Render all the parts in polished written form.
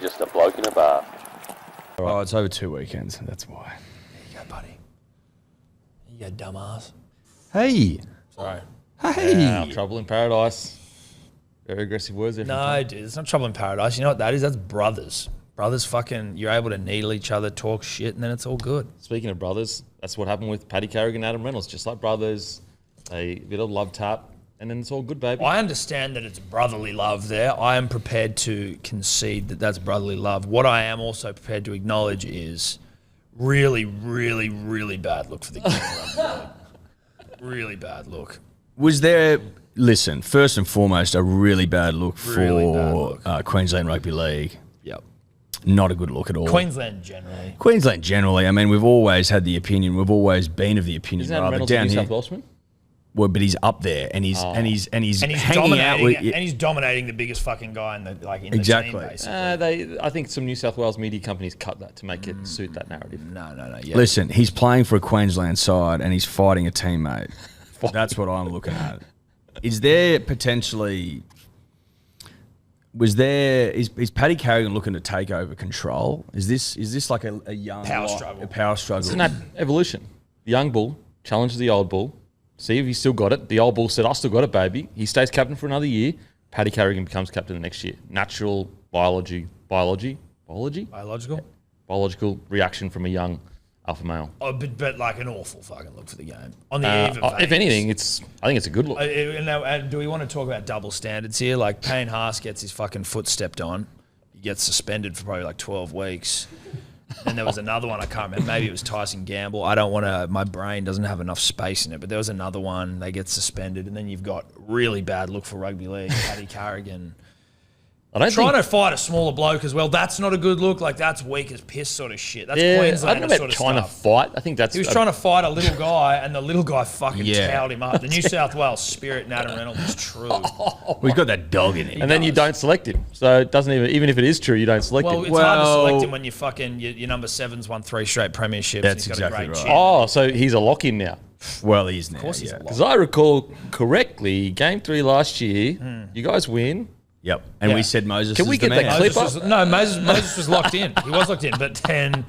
just a bloke in a bar. Oh, it's over 2 weekends. That's why. There you go, buddy. You go, dumbass. Hey. Sorry. Hey. Yeah, trouble in paradise. Very aggressive words there. No, dude, it's not trouble in paradise. You know what that is? That's brothers. Brothers fucking, you're able to needle each other, talk shit, and then it's all good. Speaking of brothers, that's what happened with Paddy Carrigan and Adam Reynolds. Just like brothers, a bit of love tap, and then it's all good, baby. I understand that it's brotherly love there. I am prepared to concede that that's brotherly love. What I am also prepared to acknowledge is really, really, really bad look for the game. Really bad look. Was there, listen, first and foremost, a really bad look Really bad for look. Queensland Rugby League. Yep. Not a good look at all. Queensland generally. Queensland generally, I mean, we've always had the opinion, we've always been of the opinion, Isn't Adam rather Reynolds down a New here. South Welshman? Well, but he's up there, and he's hanging out with. And he's dominating the biggest fucking guy in the in Exactly. the team, basically. I think some New South Wales media companies cut that to make it suit that narrative. No. Yeah. Listen, he's playing for a Queensland side, and he's fighting a teammate. That's what I'm looking at. Is there potentially? Is Paddy Carrigan looking to take over control? Is this like a young Power struggle. A power struggle. Isn't that evolution? The young bull challenges the old bull. See if he's still got it. The old bull said, I still got it, baby. He stays captain for another year. Paddy Carrigan becomes captain the next year. Natural biological reaction from a young alpha male. Oh, but like an awful fucking look for the game. On the eve of If Vegas. anything, I think it's a good look. And do we want to talk about double standards here? Like Payne Haas gets his fucking foot stepped on. He gets suspended for probably like 12 weeks. And there was another one, I can't remember. Maybe it was Tyson Gamble. I don't want to, my brain doesn't have enough space in it. But there was another one, they get suspended. And then you've got really bad look for rugby league. Paddy Carrigan. Trying to fight a smaller bloke as well. That's not a good look. Like, that's weak as piss sort of shit. That's Queensland I don't know about sort of trying stuff. to fight. I think that's... He was trying to fight a little guy, and the little guy fucking Yeah. towed him up. The New South Wales spirit in Adam Reynolds is true. We've got that dog in him. and then you don't select him. So it doesn't even if it is true, you don't select Well, him. it's hard to select him when you fucking your number 7's won 3 straight premierships. That's and he's got exactly a great right. chin. Oh, so he's a lock-in now. Well, he is now. Of course he's yeah. a lock. Because I recall correctly, Game 3 last year, you guys win. Yep. And Yeah. we said Moses. Can we is the get that man. clip Moses was locked in. He was locked in. But then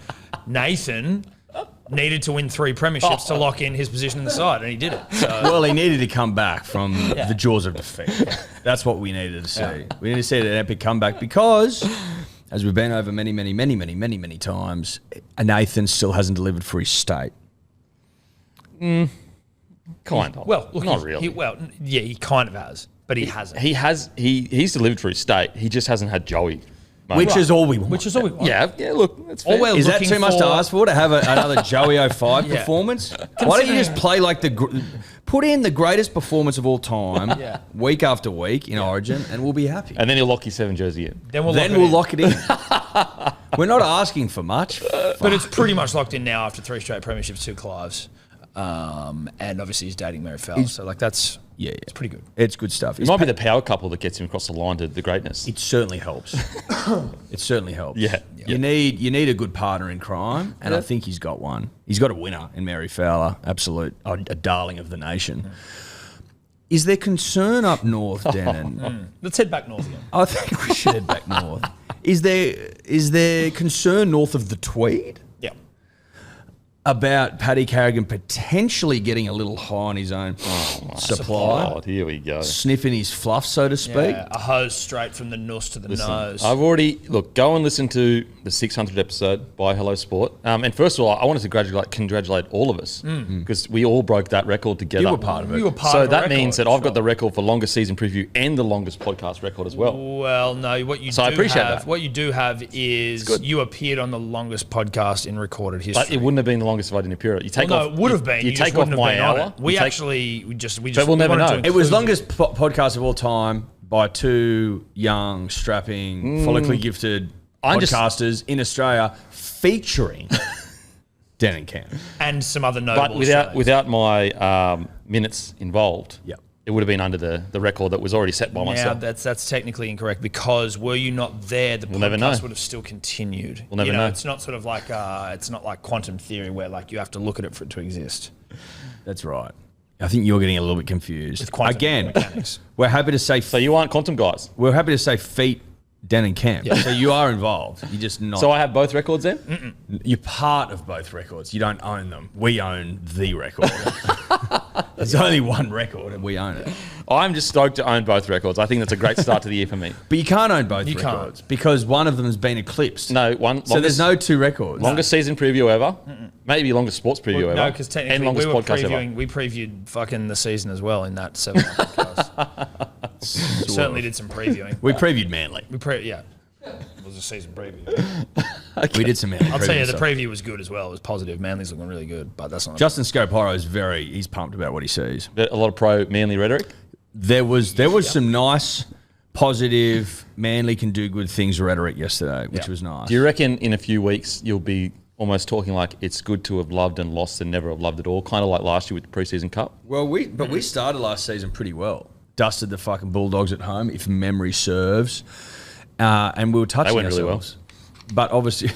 Nathan needed to win 3 premierships to lock in his position in the side, and he did it. So, Well, he needed to come back from the jaws of defeat. That's what we needed to see. We need to see an epic comeback because, as we've been over many times, Nathan still hasn't delivered for his state. Kind of. well, look, not really. he kind of has, but he hasn't. He's delivered for his state. He just hasn't had Joey. Which is all we want. Which is all we want. Yeah, look, that's fair. All we're Is that looking too much to for- ask for, to have another Joey 05 Yeah. performance? Why don't you just play like put in the greatest performance of all time, Yeah. week after week in Origin, and we'll be happy. And then he'll lock his 7 jersey in. Then we'll Lock it in. We're not asking for much. But it's pretty much locked in now after 3 straight premierships, 2 Clives. And obviously he's dating Mary Fowler. So, like, that's it's pretty good. It's good stuff. It might be the power couple that gets him across the line to the greatness. It certainly helps. It certainly helps. Yeah. You need a good partner in crime, and I think he's got one. He's got a winner in Mary Fowler, a darling of the nation. Is there concern up north, Denon? Let's head back north again. I think we should head back north. Is there concern north of the Tweed Yeah. about Paddy Carrigan potentially getting a little high on his own supply? God, here we go. Sniffing his fluff, so to speak? Yeah, a hose straight from the nuss to the nose. I've already go and listen to the 600th episode by Hello Sport. And first of all, I wanted to congratulate all of us because we all broke that record together. You were part of it. You were part So of the that means that record, I've got the record for longest season preview and the longest podcast record as well. Well, no. What you So do I appreciate have, that. what you do have is you appeared on the longest podcast in recorded history. But it wouldn't have been the longest if I didn't appear it. You take Well, no, off. it would have been. You You take just off wouldn't have my been on hour. it. We But we'll never know. It was longest podcast of all time by 2 young, strapping, follically gifted podcasters in Australia featuring Denon Camp. and some other notable But Australians. without my minutes involved, Yep. it would have been under the record that was already set by Now myself. that's technically incorrect because were you not there, the never know. podcast would have still continued. We'll never know. It's not sort of like it's not like quantum theory where like you have to look at it for it to exist. That's right. I think you're getting a little bit confused. With quantum Again, mechanics. we're happy to say So you aren't quantum guys. we're happy to say feet Den and Camp. Yeah. So you are involved. You're just not. So I have both records then? You're part of both records. You don't own them. We own the record. There's only one record and we own it. I'm just stoked to own both records. I think that's a great start to the year for me. But you can't own both records because one of them has been eclipsed. No, one. So there's no two records. Longest season preview ever. Maybe longest sports preview ever. No, because technically and we were podcast ever. we previewed fucking the season as well in that 7 podcast. Certainly did some previewing. We previewed Manly. Yeah. It was a season preview. Okay. We did some Manly. I'll tell you, the preview was good as well. It was positive. Manly's looking really good, but that's not. Justin Scoporo is he's pumped about what he sees. A lot of pro Manly rhetoric. There was some nice, positive, Manly can do good things rhetoric yesterday, which was nice. Do you reckon in a few weeks you'll be almost talking like it's good to have loved and lost and never have loved at all, kind of like last year with the preseason cup? Well, we started last season pretty well. Dusted the fucking Bulldogs at home, if memory serves. And we were touching ourselves. Really well. But obviously,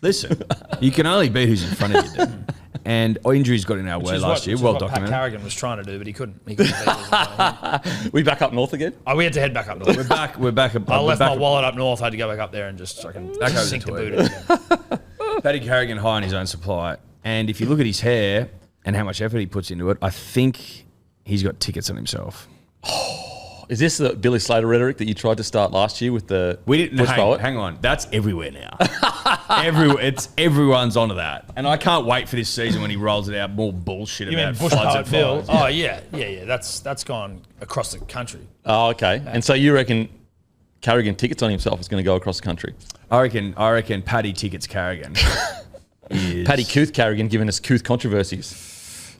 listen, you can only beat who's in front of you, dude. And injuries got in our way last year. Well documented. Pat Carrigan was trying to do, but he couldn't. He couldn't beat us. We back up north again? Oh, we had to head back up north. We're back. I left my wallet up north. I had to go back up there and just fucking sink the boot in again. Paddy Carrigan high on his own supply. And if you look at his hair and how much effort he puts into it, I think he's got tickets on himself. Is this the Billy Slater rhetoric that you tried to start last year with the hang on. That's everywhere now. Everyone's onto that. And I can't wait for this season when he rolls it out more bullshit you about mean Bush floods Poet and Bill? fires. Oh, yeah. That's gone across the country. Oh, okay. And so you reckon Carrigan tickets on himself is going to go across the country? I reckon Paddy tickets Carrigan. Paddy Couth Carrigan giving us Couth controversies.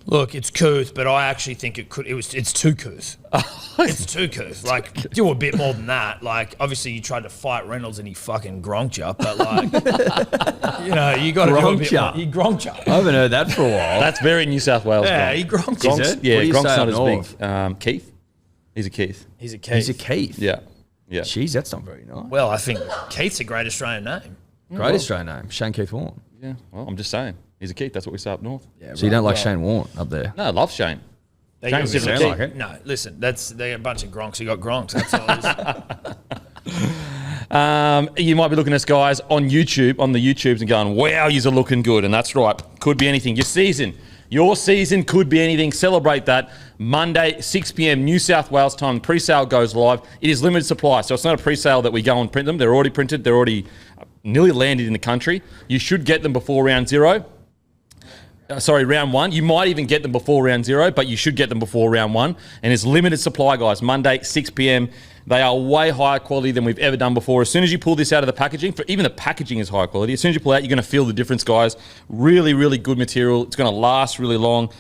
Look, it's couth, but I actually think it's too couth. It's too couth. Like, do a bit more than that. Like, obviously you tried to fight Reynolds and he fucking gronked you, but like, you got to do a bit more. He gronked you. I haven't heard that for a while. That's very New South Wales. Yeah, he gronked you. Yeah, Gronk's not as big. Keith? He's a Keith. He's a Keith. Yeah. Jeez, that's not very nice. Well, I think Keith's a great Australian name. Great Australian name. Shane Keith Warne. Yeah, well, I'm just saying. He's a Keith. That's what we say up north. Yeah, so you don't like Shane Warne up there? No, I love Shane. Shane's different. Like it. No, listen, they're a bunch of gronks who got gronks. That's all it is. You might be looking at us, guys, on YouTube, on the YouTubes and going, wow, yous are looking good. And that's right. Could be anything. Your season could be anything. Celebrate that. Monday, 6 p.m, New South Wales time. Pre-sale goes live. It is limited supply. So it's not a pre-sale that we go and print them. They're already printed. They're already nearly landed in the country. You should get them before round round one. You might even get them before round 0, but you should get them before round 1. And it's limited supply, guys. Monday, 6 p.m. They are way higher quality than we've ever done before. As soon as you pull this out of the packaging, even the packaging is high quality. As soon as you pull it out, you're going to feel the difference, guys. Really, really good material. It's going to last really long.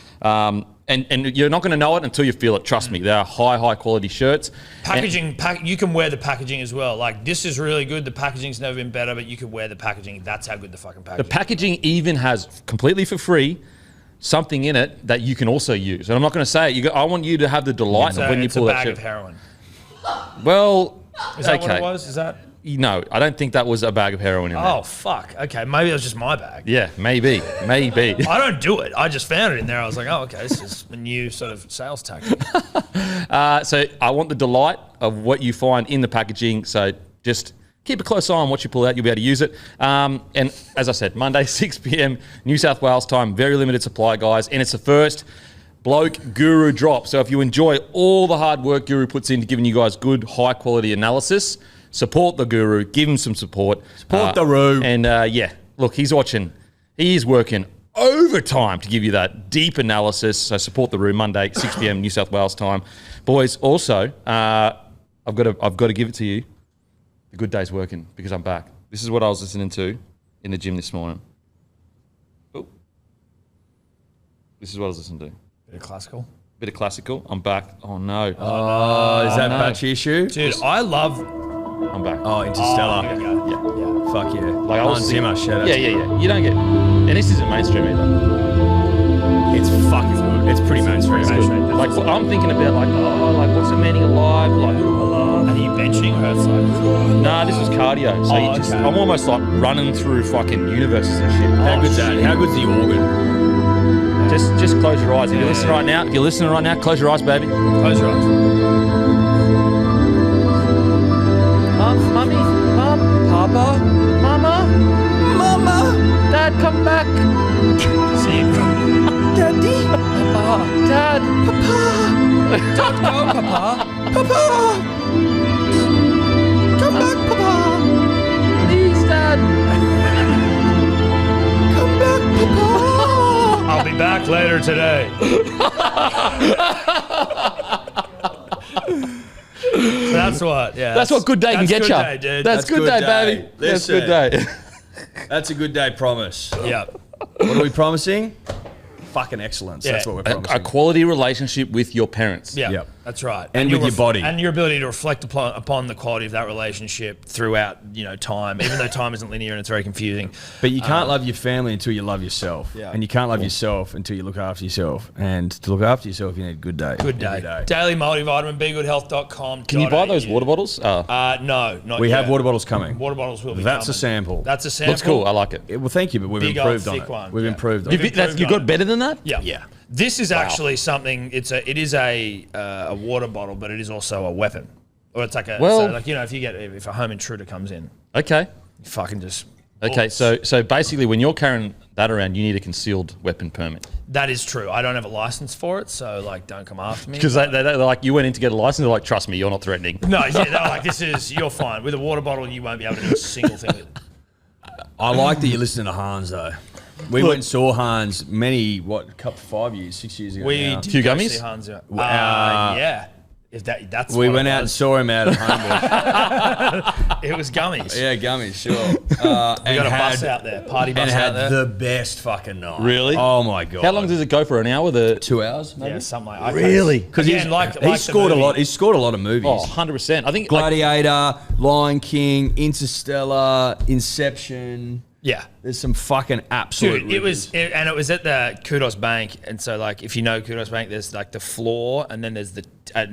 And you're not going to know it until you feel it. Trust me. They are high quality shirts. Packaging, you can wear the packaging as well. Like, this is really good. The packaging's never been better, but you can wear the packaging. That's how good the fucking packaging is. The packaging even has, completely for free, something in it that you can also use. And I'm not going to say it. I want you to have the delight of when you pull that shit. It's a bag of heroin. Well, is that what it was? Is that? No, I don't think that was a bag of heroin in there. Oh, fuck. Okay, maybe it was just my bag. Yeah, maybe. I don't do it. I just found it in there. I was like, oh, okay, this is a new sort of sales tactic. So I want the delight of what you find in the packaging. So just keep a close eye on what you pull out. You'll be able to use it. And as I said, Monday, 6 p.m, New South Wales time. Very limited supply, guys. And it's the first Bloke Guru drop. So if you enjoy all the hard work Guru puts into giving you guys good, high-quality analysis, support the Guru. Give him some support. Support the Roo. And, look, he's watching. He is working overtime to give you that deep analysis. So support the Roo, Monday, 6 p.m, New South Wales time. Boys, also, I've got to give it to you. The good day's working because I'm back. This is what I was listening to in the gym this morning. Oh. This is what I was listening to. Bit of classical. I'm back. Oh, no. Oh, is that Batchy issue? Dude, I love... I'm back. Oh, Interstellar. Yeah. Fuck yeah. Like I was Zimmer, shout out. Yeah. You don't get... And this isn't mainstream either. It's fucking good. It's pretty mainstream. Like, I'm thinking about, what's the meaning of life? Like, are you benching or it's like... Nah, this was cardio. So okay. I'm almost like running through fucking universes and shit. How good's that? How good's the organ? Just close your eyes. If you're listening right now, close your eyes, baby. Close your eyes. Mummy. See you. Daddy. Dad. Don't go, Papa. Papa. Come back, Papa. Please, Dad. Come back, Papa. I'll be back later today. So that's what, yeah. That's what good day can get you. That's good day, dude. That's good day, baby. That's good day. That's a good day promise. Yeah. What are we promising? Fucking excellence. That's what we're promising. A quality relationship with your parents. Yeah, Yep. that's right. And with your body. And your ability to reflect upon the quality of that relationship throughout, time, even though time isn't linear and it's very confusing. But you can't love your family until you love yourself. Yeah. And you can't love yourself until you look after yourself. And to look after yourself, you need a good day. Good day. Daily multivitamin, begoodhealth.com. Can you buy those water bottles? No, not We yet. have water bottles coming. Water bottles will be That's coming. a sample. That's a sample. Looks cool. I like it. Well, thank you, but we've Big improved old on thick it. one. We've Yeah. improved on You've it. You got better than that? Yeah. Yeah. This is actually something. It is a water bottle, but it is also a weapon, or it's like a if a home intruder comes in, Okay. you fucking just. Okay. So basically, when you're carrying that around, you need a concealed weapon permit. That is true. I don't have a license for it, so don't come after me. Because they're like, you went in to get a license. They're like, trust me, you're not threatening. No, yeah, they're like, you're fine with a water bottle. You won't be able to do a single thing with it. I like that you're listening to Hans, though. We went and saw Hans 5 years, 6 years ago. We now. did Few go gummies? see Hans, yeah. If that's We what went it out and was. saw him out at Homebush. It was gummies. Yeah, gummies, sure. We got a bus out there, party And bus had out there. the best fucking night. Really? Oh my god. How long does it go for? An hour? 2 hours, maybe? Yeah, something like that. Really? Because Again, he's scored a lot. He's scored a lot of movies. Oh, 100%. I think Gladiator, Lion King, Interstellar, Inception. Yeah. There's some fucking absolute. Dude, it was at the Kudos Bank, and so if you know Kudos Bank, there's the floor, and then there's the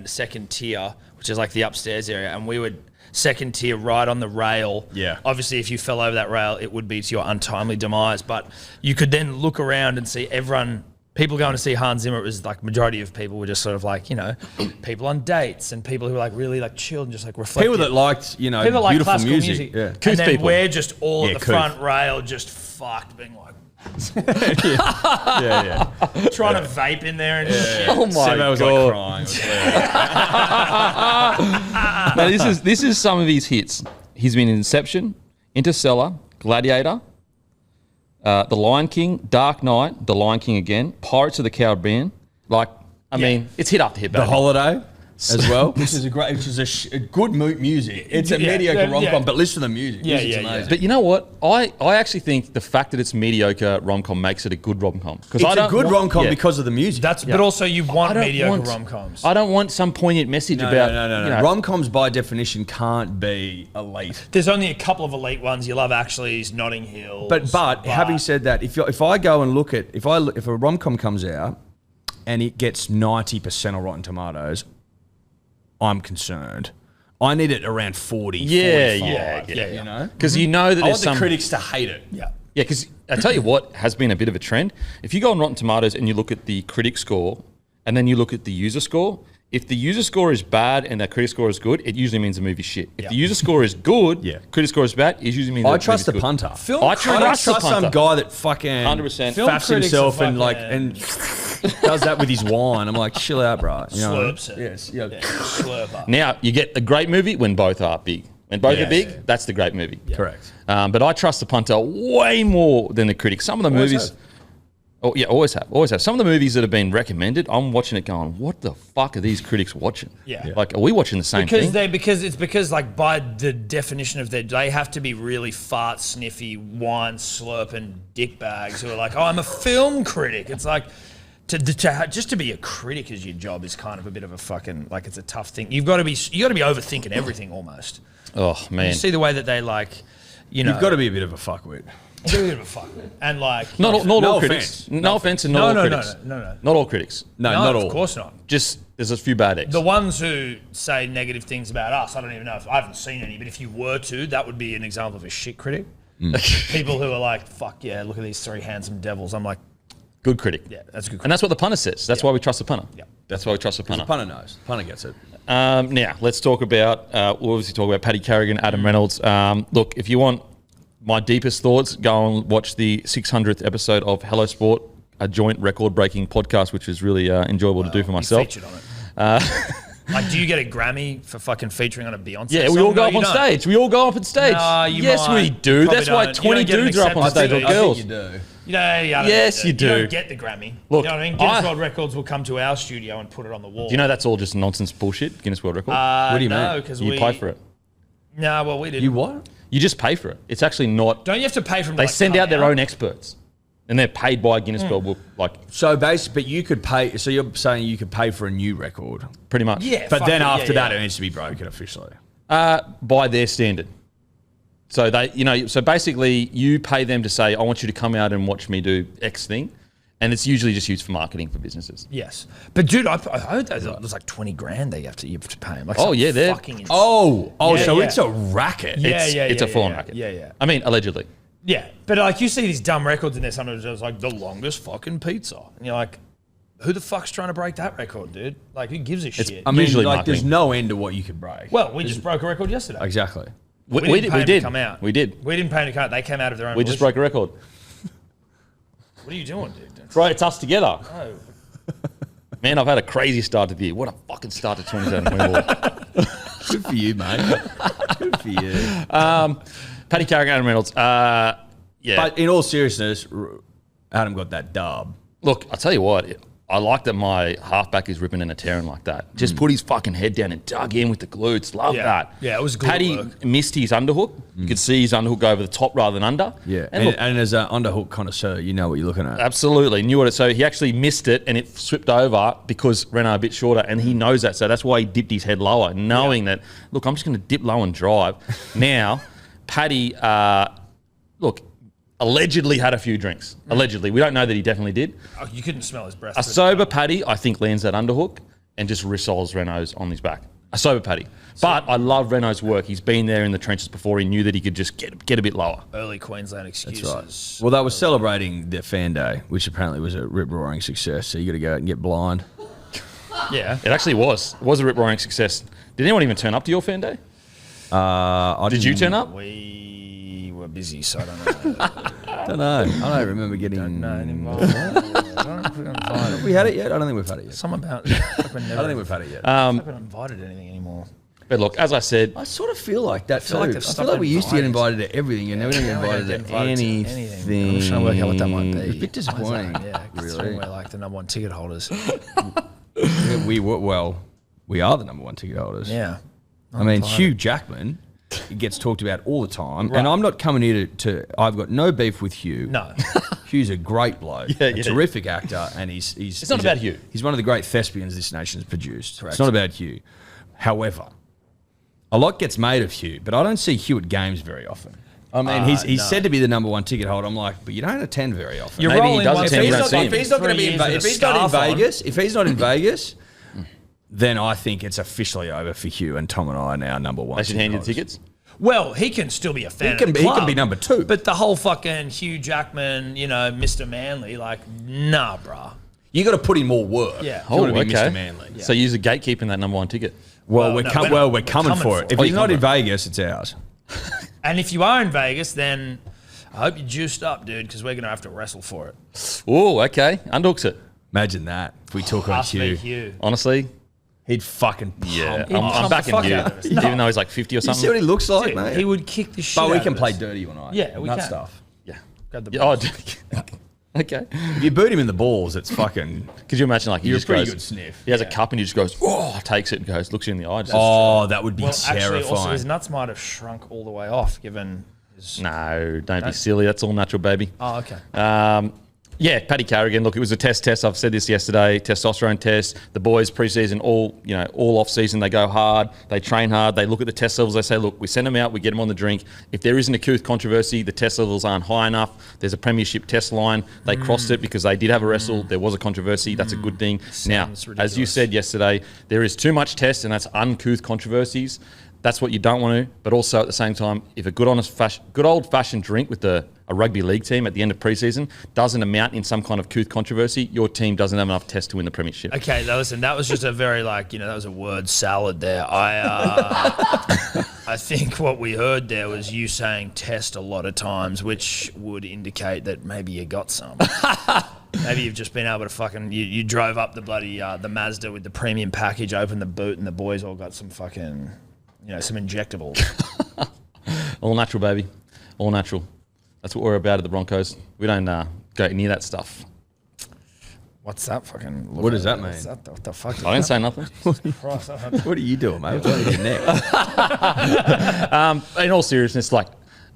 second tier, which is the upstairs area, and we would second tier right on the rail. Yeah. Obviously, if you fell over that rail, it would be to your untimely demise, but you could then look around and see people going to see Hans Zimmer. It was majority of people were just sort of people on dates and people who were really chilled and just reflective. people that liked People that like beautiful classical music. Yeah. And then people. we're just all Yeah, at the couth. front rail, just fucked, being Yeah. trying to vape in there and shit. Oh my Sebo was god! crying. It was hilarious. Now, this is some of his hits. He's been in Inception, Interstellar, Gladiator, The Lion King, Dark Knight, The Lion King again, Pirates of the Caribbean. I mean, it's hit after hit. The baby. Holiday as well, which is a good music. It's a mediocre rom-com, but listen to the music. Yeah, Music's yeah, amazing. But you know what? I actually think the fact that it's mediocre rom-com makes it a good rom-com. It's a good rom-com because of the music. But also you want I don't mediocre want- rom-coms. I don't want some poignant message about. No. Rom-coms by definition can't be elite. There's only a couple of elite ones. You Love Actually's, Notting Hill. But having said that, if I go and look at if a rom-com comes out and it gets 90% on Rotten Tomatoes, I'm concerned. I need it around 40. Yeah, 45, yeah. You know, Because you know that I there's want the some critics to hate it. yeah. Yeah, because I tell you what has been a bit of a trend. If you go on Rotten Tomatoes and you look at the critic score and then you look at the user score, if the user score is bad and the critic score is good, it usually means the movie's shit. If the user score is good, critic score is bad, it usually means I the trust the movie's good. punter. I I don't trust the trust some punter. guy that fucking 100%. Film faffs critics himself are and and does that with his wine. I'm like, chill out, bro. You know? Slurps it. Yes. Yeah. Slurper. Now, you get a great movie when both are big. When both Yes. are big, that's the great movie. Correct. But I trust the punter way more than the critic. Some of the Always movies... have. Oh, yeah, always have. Some of the movies that have been recommended, I'm watching it going, what the fuck are these critics watching? Yeah. Yeah. Like, are we watching the same thing? Because by the definition of they have to be really fart sniffy, wine slurping dickbags who are like, oh, I'm a film critic. It's like just to be a critic as your job is kind of a bit of a fucking it's a tough thing. You got to be overthinking everything almost. Oh, man. You see the way that they You've got to be a bit of a fuckwit. a bit of a fuck and Not No all offense. critics. No offense and not all critics. No. Not all critics. No, not all. Of course not. Just, there's a few bad eggs. The ones who say negative things about us, I don't even know if I haven't seen any, but if you were to, that would be an example of a shit critic. People who are like, fuck yeah, look at these three handsome devils. I'm like, Good critic. yeah, that's a good critic. And that's what the punter says. That's why we trust the punter. Yeah. That's why we trust the punter. The punter knows. The punter gets it. Now, let's talk about, we'll obviously talk about Paddy Carrigan, Adam Reynolds. Look, if you want my deepest thoughts, go and watch the 600th episode of Hello Sport, a joint record-breaking podcast, which is really enjoyable to do for myself. Featured on it. Like, do you get a Grammy for fucking featuring on a Beyonce Yeah, song? we all go No, up you on don't. stage. We all go up on stage. No, you yes, might. we do. Probably That's why don't. You 20 don't get an dudes are up on acceptance stage, or speech. girls. You do. You know, Yes, you do. You don't get the Grammy. Look, you know what I mean? Guinness World Records will come to our studio and put it on the wall. Do you know that's all just nonsense bullshit, Guinness World Record? What do you no, mean? because you pay for it. No, well, we didn't. You what? You just pay for it. It's actually not. Don't you have to pay for them? They to, like, send come out their own experts, and they're paid by Guinness World. Like So basically, but you could pay. So you're saying you could pay for a new record, pretty much. Yeah, but fuck then it, after yeah. that, it needs to be broken officially. By their standard. So so basically, you pay them to say, "I want you to come out and watch me do X thing," and it's usually just used for marketing for businesses. Yes, but dude, I heard there's like 20 grand you have to pay them. Like, Oh, yeah, they're- fucking insane. So yeah. it's a racket. It's a full-on racket. Yeah. I mean, allegedly. Yeah, but like you see these dumb records in there, sometimes it's like the longest fucking pizza, and you're like, who the fuck's trying to break that record, dude? Like, who gives a shit? I mean, Usually like, there's marketing. no end to what you could break. Well, we just broke a record yesterday. Exactly. We didn't pay them to come out. We did. We didn't pay them to come out. They came out of their own. We just broke a record. What are you doing, dude? Bro, it's us together. Oh. Man, I've had a crazy start to the year. What a fucking start to 2024. Good for you, mate. Good for you. Paddy Carrigan and Reynolds. Yeah. But in all seriousness, Adam got that dub. Look, I'll tell you what. I like that my halfback is ripping and a tearing like that. Just put his fucking head down and dug in with the glutes. Love Yeah. that. Yeah, it was good Paddy work. missed his underhook. You could see his underhook go over the top rather than under. Yeah. And look, And as an underhook connoisseur, you know what you're looking at. absolutely. Knew what it. So he actually missed it and it slipped over because Renault a bit shorter and he knows that. So that's why he dipped his head lower, knowing that, look, I'm just going to dip low and drive. Now, Paddy, look, allegedly had a few drinks. Allegedly. We don't know that he definitely did. Oh, you couldn't smell his breath. A sober Paddy, I think, lands that underhook and just rissoles Renault's on his back. A sober Paddy. But I love Renault's work. He's been there in the trenches before. He knew that he could just get a bit lower. Early Queensland excuses. That's right. Well, they were celebrating their fan day, which apparently was a rip-roaring success. So you got to go out and get blind. Yeah. It actually was. It was a rip-roaring success. Did anyone even turn up to your fan day? Did you turn up? We were busy, so I don't know. I don't know. I don't remember getting. invited. We had it yet? I don't think we've had it yet. Some about. I don't think we've had it yet. I haven't invited to anything anymore. But look, as I said, I sort of feel like that too. feel like I they've feel stopped like we used to get inviting invited to everything, and now we don't get Now we don't invited get to invited to anything. I'm just trying to work out what that might be. It's a bit disappointing. Yeah, really. we're like the number one ticket holders. We were, well, we are the number one ticket holders. Yeah. I mean, Hugh Jackman gets talked about all the time, Right. and I'm not coming here to. I've got no beef with Hugh. No. Hugh's a great bloke, Yeah, a yeah. terrific actor, and he's. It's not he's about Hugh. He's one of the great thespians this nation's produced. Correct. It's not about Hugh. However, a lot gets made of Hugh, but I don't see Hugh at games very often. I mean, he's no. said to be the number one ticket holder. I'm like, but you don't attend very often. You're Maybe he rolling does once attend, a you year. don't see him. If he's not going to be in, 3 years if with he's a not in scarf on. Vegas, if he's not in Vegas, then I think it's officially over for Hugh, and Tom and I are now number one. they should hand you the holders. tickets. Well, he can still be a fan. He can of the be- he club, can be number two. But the whole fucking Hugh Jackman, Mr. Manly, like, nah, bruh. You got to put in more work. Yeah. If you want to be okay. Mr. Manly. So use a gatekeeper in that number one ticket. Well, Well, we're coming for it. If it. he's Oh, not you in come Vegas, it's ours. And if you are in Vegas, then I hope you're juiced up, dude, because we're going to have to wrestle for it. Oh, okay. Underhooks it. Imagine that. If we talk on Us v. Hugh, Hugh. Honestly, he'd fucking pump. yeah. He'd I'm pump backing the fuck you. out of us. Even though he's like 50 or You see what something. he looks like, Dude, mate? he would kick the shit But we out can of play us. dirty, you and I. Yeah, we That can. stuff. Yeah. Grab the Yeah, oh, balls. okay. If you boot him in the balls, it's fucking. Could you imagine he You're a just pretty goes, good sniff. He has a cup and he just goes, oh, takes it and goes, looks you in the eye. Just, Oh, that would be Well, actually, terrifying. also his nuts might have shrunk all the way off, given his... No, don't be silly. That's all natural, baby. Oh, okay. Yeah, Paddy Carrigan. Look, it was a test. I've said this yesterday. Testosterone test. The boys preseason, all off season, they go hard. They train hard. They look at the test levels. They say, look, we send them out. We get them on the drink. If there is an acute controversy, the test levels aren't high enough. There's a premiership test line. They crossed it because they did have a wrestle. There was a controversy. That's a good thing. Now, Sounds as you ridiculous. said yesterday, there is too much test, and that's uncouth controversies. That's what you don't want to. But also at the same time, if a good old-fashioned drink with a rugby league team at the end of preseason doesn't amount in some kind of couth controversy, your team doesn't have enough tests to win the premiership. Okay, now listen, that was just a very that was a word salad there. I think what we heard there was you saying test a lot of times, which would indicate that maybe you got some. Maybe you've just been able to fucking you drove up the bloody the Mazda with the premium package, opened the boot, and the boys all got some fucking some injectables. All natural, baby. All natural. That's what we're about at the Broncos. We don't go near that stuff. What's that fucking? What does that mean? What the fuck? I didn't say nothing. What are you doing, mate? What's on your neck? In all seriousness,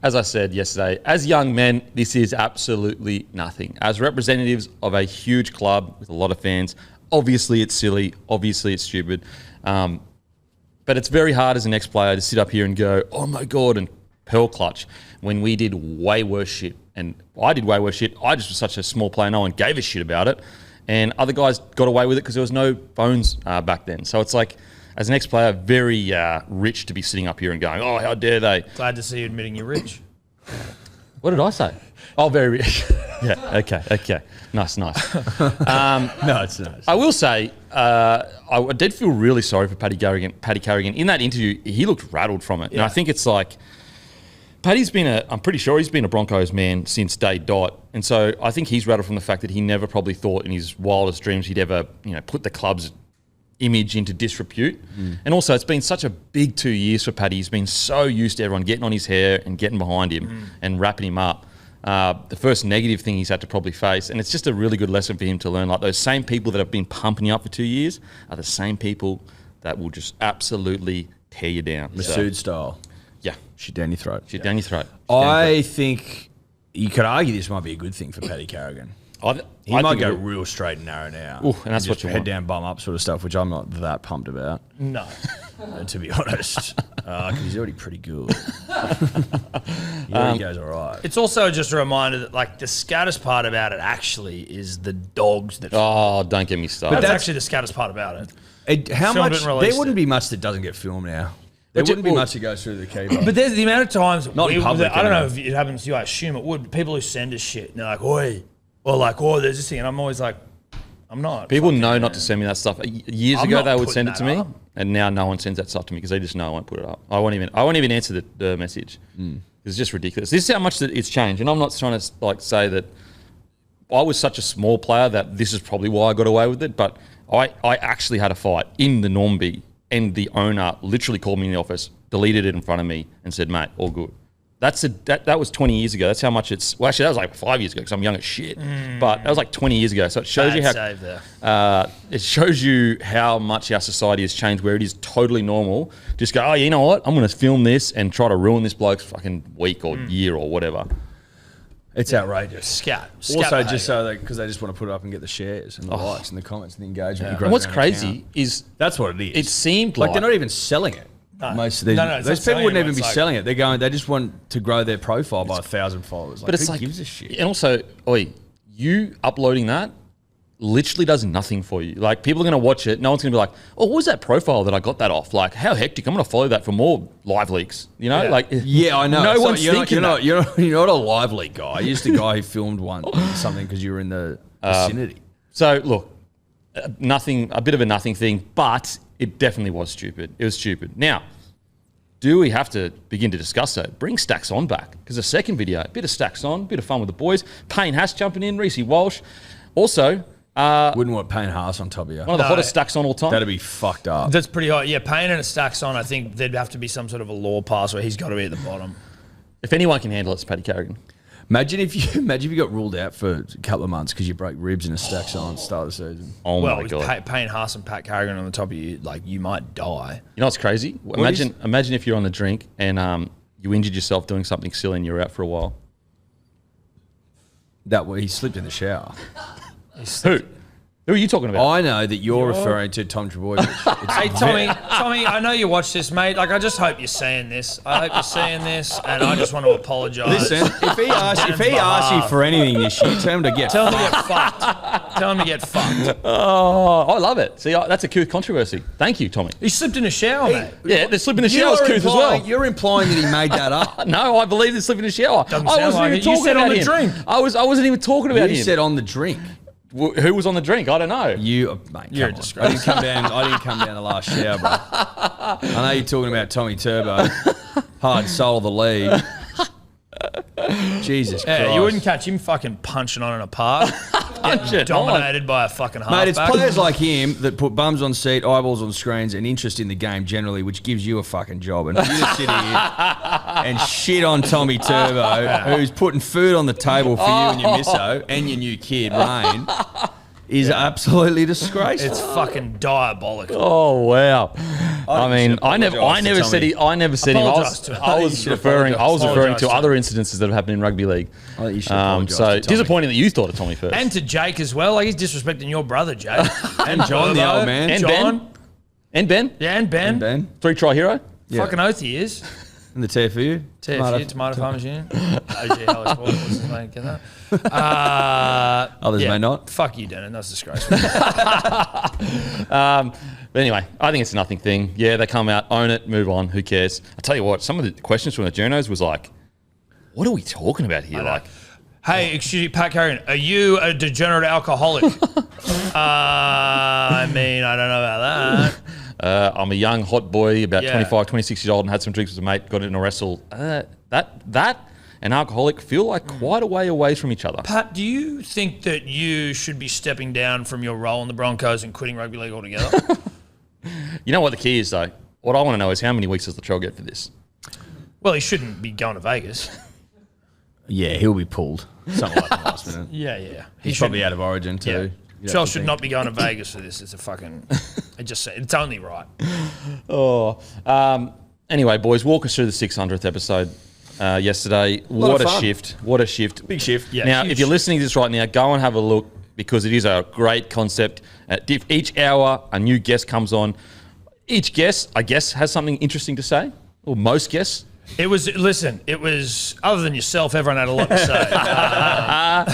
as I said yesterday, as young men, this is absolutely nothing. As representatives of a huge club with a lot of fans, obviously it's silly, obviously it's stupid, but it's very hard as an ex-player to sit up here and go, oh my God, and pearl clutch when we did way worse shit. And I did way worse shit. I just was such a small player, no one gave a shit about it. And other guys got away with it because there was no phones back then. So it's as an ex-player, very rich to be sitting up here and going, oh, how dare they? Glad to see you admitting you're rich. What did I say? Oh, very rich. Yeah, okay. Nice. No, it's nice. I will say, I did feel really sorry for Paddy Carrigan. In that interview, he looked rattled from it. Yeah. And I think it's Paddy's I'm pretty sure he's been a Broncos man since day dot. And so I think he's rattled from the fact that he never probably thought in his wildest dreams he'd ever, put the club's image into disrepute. And also it's been such a big 2 years for Paddy. He's been so used to everyone getting on his hair and getting behind him and wrapping him up. The first negative thing he's had to probably face, and it's just a really good lesson for him to learn, those same people that have been pumping you up for 2 years are the same people that will just absolutely tear you down. Masood style. Yeah. Shit down your throat. Down your throat. I think you could argue this might be a good thing for Paddy Carrigan. He might go real straight and narrow now. Ooh, and that's what you head want. down, bum up sort of stuff, which I'm not that pumped about. No. To be honest. Because he's already pretty good. He already goes all right. It's also just a reminder that the scattest part about it actually is the dogs that... Oh, don't get me started. But that's actually the scattest part about it. How much? There wouldn't be much that doesn't get filmed now. There wouldn't be much that goes through the keeper. But there's the amount of times... Not in public. I don't know if it happens to you. I assume it would. People who send us shit, and they're like, oi. Or oh, there's this thing. And I'm always like, I'm not. People know not to send me that stuff. Years ago, they would send it to me. And now no one sends that stuff to me because they just know I won't put it up. I won't even answer the message. It's just ridiculous. This is how much that it's changed. And I'm not trying to say that I was such a small player that this is probably why I got away with it. But I actually had a fight in the Normby, and the owner literally called me in the office, deleted it in front of me, and said, mate, all good. That was 20 years ago. That's how much it's... Well, actually, that was 5 years ago because I'm young as shit. But that was 20 years ago. So it shows it shows you how much our society has changed, where it is totally normal. Just go, oh, you know what? I'm going to film this and try to ruin this bloke's fucking week or year or whatever. It's outrageous. Scat also, behavior. Just so because they just want to put it up and get the shares and the likes and the comments and the engagement. And what's crazy is... That's what it is. It seemed they're not even selling it. No. Most of these, those people wouldn't even be selling it. They're going. They just want to grow their profile by 1,000 followers. But it's who gives a shit? And also, you uploading that literally does nothing for you. People are going to watch it. No one's going to be like, oh, what was that profile that I got that off? How hectic! I'm going to follow that for more live leaks. Yeah, I know. No one's thinking that. You're not a live leak guy. I used a guy who filmed something because you were in the vicinity. So look, a bit of a nothing thing, but it definitely was stupid. It was stupid. Now, do we have to begin to discuss that? Bring Stacks on back. Because the second video, a bit of Stacks on, a bit of fun with the boys. Payne Haas jumping in, Reece Walsh. Also... wouldn't want Payne Haas on top of you. One of the hottest Stacks on all time. That'd be fucked up. That's pretty hot. Yeah, Payne and a Stacks on, I think there'd have to be some sort of a law pass where he's got to be at the bottom. If anyone can handle it, it's Paddy Carrigan. Imagine if you got ruled out for a couple of months because you broke ribs in a Stacks on start of the season. Oh my God. Payne Haas and Pat Carrigan on the top of you, you might die. You know what's crazy? Imagine if you're on the drink and you injured yourself doing something silly and you're out for a while. He slipped in the shower. Who are you talking about? I know that you're referring to Tom Trebojevic. Hey, Tommy, I know you watch this, mate. I just hope you're seeing this. I hope you're seeing this, and I just want to apologise. Listen, if he asks you for anything this year, tell him to get fucked. Tell him to get fucked. Oh, I love it. See, that's a Couth controversy. Thank you, Tommy. He slipped in a shower, mate. Yeah, the slip in the shower is Couth as well. You're implying that he made that up. No, I believe the slip in the shower. Doesn't I sound wasn't like even it. You talking said about on the him. drink. I wasn't even talking about You him. said on the drink. Who was on the drink? I don't know. You, mate, You're a come on. disgrace. I didn't come down the last shower, bro. I know you're talking about Tommy Turbo, hard soul of the league. Jesus Christ. Yeah, you wouldn't catch him fucking punching on in a park. Getting dominated by a fucking halfback. Mate, it's players like him that put bums on seat, eyeballs on screens, and interest in the game generally, which gives you a fucking job. And for you to sit here and shit on Tommy Turbo, who's putting food on the table for you and your misso and your new kid, Rain, is absolutely disgraceful. It's fucking diabolical. Oh wow! I mean, I never said Tommy. him. I was referring to other incidences that have happened in rugby league. I think you should apologise So to Tommy. disappointing that you thought of Tommy first. And to Jake as well. Like, he's disrespecting your brother, Jake. And John, the old man. And John. Ben. And Ben. Yeah, and Ben. And Ben. 3-try hero. Yeah. Fucking oath he is. And the TFU. Tomato Farmers Union. OG Hello Sport. What's his name? Get that? Others may not. Fuck you, Denon. That's disgraceful. But anyway, I think it's a nothing thing. Yeah, they come out, own it, move on. Who cares? I tell you what, some of the questions from the journos was like, "What are we talking about here?" Like, hey, excuse me, Pat Carrigan, are you a degenerate alcoholic? I mean, I don't know about that. I'm a young hot boy, about Yeah. 25, 26 years old, and had some drinks with a mate. Got in a wrestle. That and alcoholic feel like quite a way away from each other. Pat, do you think that you should be stepping down from your role in the Broncos and quitting rugby league altogether? You know what the key is, though? What I want to know is how many weeks does Latrell get for this? Well, he shouldn't be going to Vegas. Yeah, he'll be pulled. Something like that last minute. Yeah. He's probably out of Origin too. Yeah. Latrell should not be going to Vegas for this. It's a fucking... it's only right. Anyway, boys, walk us through the 600th episode yesterday. What a shift. What a shift. Big shift. Yeah, Now, huge. if you're listening to this right now, go and have a look because it is a great concept. Each hour, a new guest comes on. Each guest, I guess, has something interesting to say, or most guests. It was, other than yourself, everyone had a lot to say. Yeah,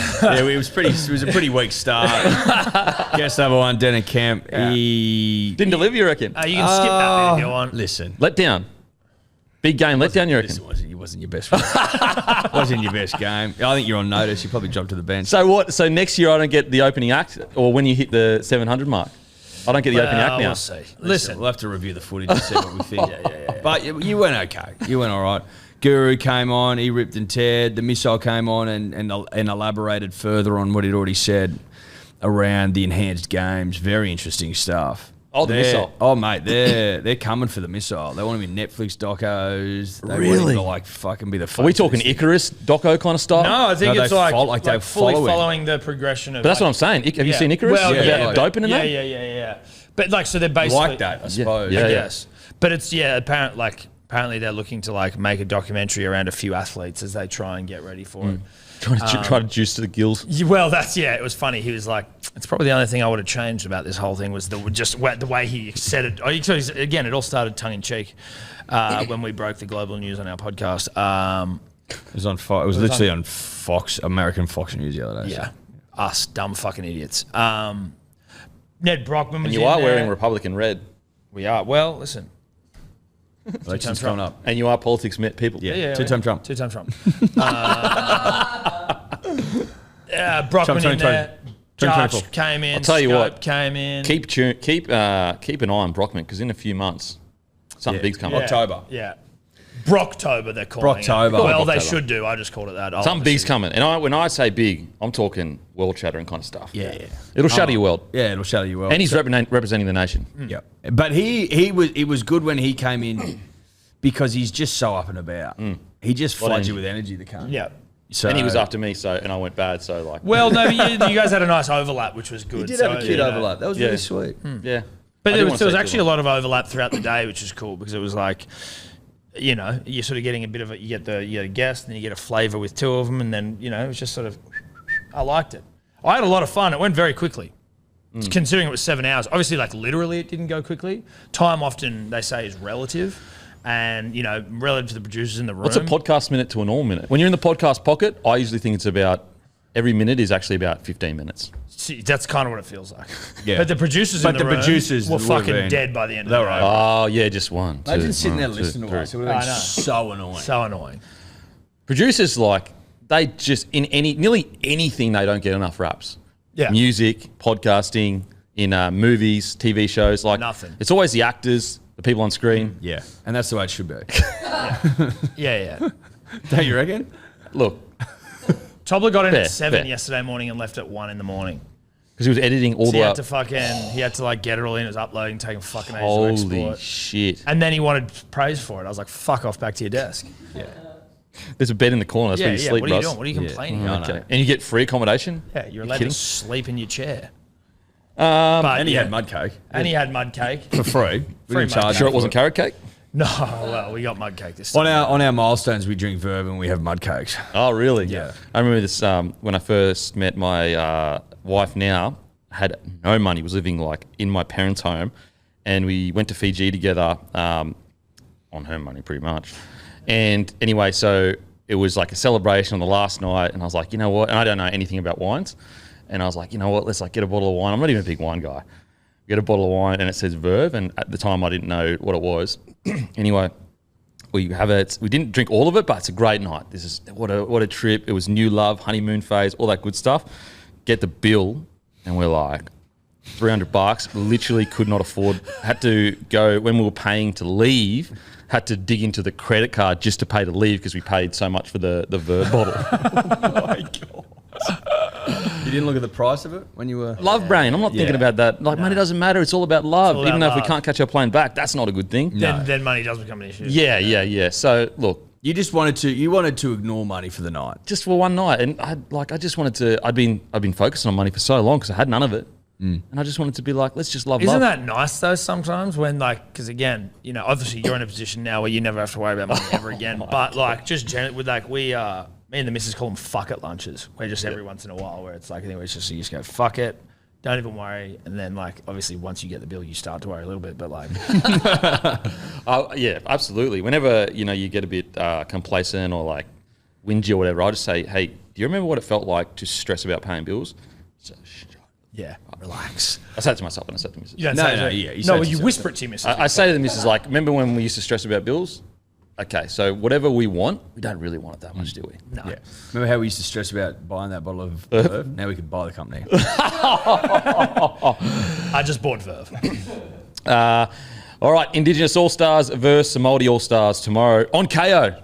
it was a pretty weak start. Guess number one, Dennis Camp. He Didn't deliver, you reckon? You can skip that bit if you want. listen. Let down. Big game, let down, you reckon? It wasn't your best. Wasn't your best game. I think you're on notice. You probably jumped to the bench. So what? So next year I don't get the opening act, or when you hit the 700 mark, I don't get the opening act now. We'll see. Listen, we'll have to review the footage and see what we think. But you went okay. You went all right. Guru came on. He ripped and teared. The missile came on and elaborated further on what he'd already said around the enhanced games. Very interesting stuff. Oh, the missile. Oh, mate, they're coming for the missile. They want to be Netflix docos. They want Really? him to like fucking be the. Are we talking Icarus doco kind of style? No, I think No, it's they like, follow- like they fully follow him. following the progression of. But that's what I'm saying. Have you seen Icarus? Well, About doping and that? Yeah. But like, so they're basically like that, I suppose. Yeah. Yes, but it's apparently they're looking to like make a documentary around a few athletes as they try and get ready for it. Try to juice to the gills. Well, it was funny. He was like, it's probably the only thing I would have changed about this whole thing was the way he said it. Again, it all started tongue in cheek when we broke the global news on our podcast. It was on Fox. It was literally on Fox, American Fox News the other day. Yeah, us dumb fucking idiots. Ned Brockman was And you in are there. wearing Republican red. We are. Well, listen. Election's coming up. And you are politics people. Yeah. Two-time Trump. Two-time Trump. Brockman in 2020. there. 2024. Josh came in. I'll tell you Scope what. came in. Keep an eye on Brockman because in a few months, something big's coming. Yeah. October. Yeah. Brocktober, they're calling Brocktober. it. Well, they Brocktober. should do. I just called it that. Something big's coming. And when I say big, I'm talking world shattering kind of stuff. Yeah. It'll shatter your world. Yeah, it'll shatter you well. And he's representing the nation. Yeah, but it was good when he came in because he's just so up and about. He just floods you with energy. The cunt. Yeah. So, And he was after me, and I went bad. So like, Well, no, but you guys had a nice overlap, which was good. He did have a cute overlap. That was Yeah. really sweet. yeah. But I there didn't was wanna say actually too a lot of overlap throughout the day, which is cool because it was like, you're sort of getting a bit of you get a guest and then you get a flavour with two of them and then, it was just sort of, I liked it. I had a lot of fun. It went very quickly. Considering it was 7 hours. Obviously, like literally it didn't go quickly. Time often, they say, is relative. And, relative to the producers in the room. What's a podcast minute to a normal minute? When you're in the podcast pocket, I usually think it's about every minute is actually about 15 minutes. See, that's kind of what it feels like. Yeah. But the producers in the room were would fucking have been- dead by the end of They the were night. Oh, yeah, just one. Imagine two, sitting there one, two, listening to three. us. It would have I been know. so annoying. So annoying. Producers, like, they just, in nearly anything, they don't get enough raps. Yeah. Music, podcasting, in movies, TV shows. Like, Nothing. It's always the actors, the people on screen. Yeah, and that's the way it should be. Yeah. Don't you reckon? Look, Tobler got in Fair, at 7 fair. yesterday morning and left at 1 in the morning. because he was editing all So the he way had up. to like get it all in. It was uploading, taking fucking ages to Holy export. shit. And then he wanted praise for it. I was like, fuck off back to your desk. Yeah. There's a bed in the corner. That's where you sleep, What are you bros. doing? What are you complaining Yeah. about? Okay. And you get free accommodation? Yeah, you're You allowed kidding? to sleep in your chair. But And he yeah. had mud cake And he had mud cake. for free. We Free didn't mud charge cake. Sure him it wasn't for carrot cake? No, well, we got mud cake this On time. our milestones, we drink verb and we have mud cakes. Oh, really? Yeah. I remember this when I first met my wife now, had no money, was living like in my parents' home, and we went to Fiji together on her money pretty much. And anyway, so it was like a celebration on the last night, and I was like, you know what? And I don't know anything about wines. And I was like, you know what? Let's like get a bottle of wine. I'm not even a big wine guy. Get a bottle of wine, and it says Verve, and at the time I didn't know what it was. Anyway, we have it. We didn't drink all of it, but it's a great night. This is what a trip. It was new love, honeymoon phase, all that good stuff. Get the bill, and we're like $300. Literally could not afford. Had to go when we were paying to leave. Had to dig into the credit card just to pay to leave because we paid so much for the Verve bottle. Oh my God. You didn't look at the price of it when you were... Love brain. I'm not thinking about that. Like, money doesn't matter. It's all about love. all Even about though if we love. can't catch our plane back, that's not a good thing. Then money does become an issue. Yeah. So, look, You wanted to ignore money for the night. just for one night. And I just wanted to, I'd been focusing on money for so long because I had none of it. And I just wanted to be like, let's just love Isn't love. that nice though? Sometimes when because again, obviously you're in a position now where you never have to worry about money ever again. But like just generally with me and the missus call them fuck it lunches. Where just every once in a while where it's like anyway, it's just you just go fuck it, don't even worry, and then like obviously once you get the bill, you start to worry a little bit. But like, Yeah, absolutely. Whenever, you get a bit complacent or like whingy or whatever, I'll just say, hey, do you remember what it felt like to stress about paying bills? So, yeah, relax. I say it to myself and I say it to Mrs. You don't No, say no, it. yeah, you say no, it well, to you yourself. whisper it to your missus. I say to the missus, like, remember when we used to stress about bills? Okay, so whatever we want, we don't really want it that much, do we? No. Yeah. Remember how we used to stress about buying that bottle of Verve? Now we could buy the company. I just bought Verve. All right, Indigenous All-Stars versus Māori All-Stars tomorrow on KO.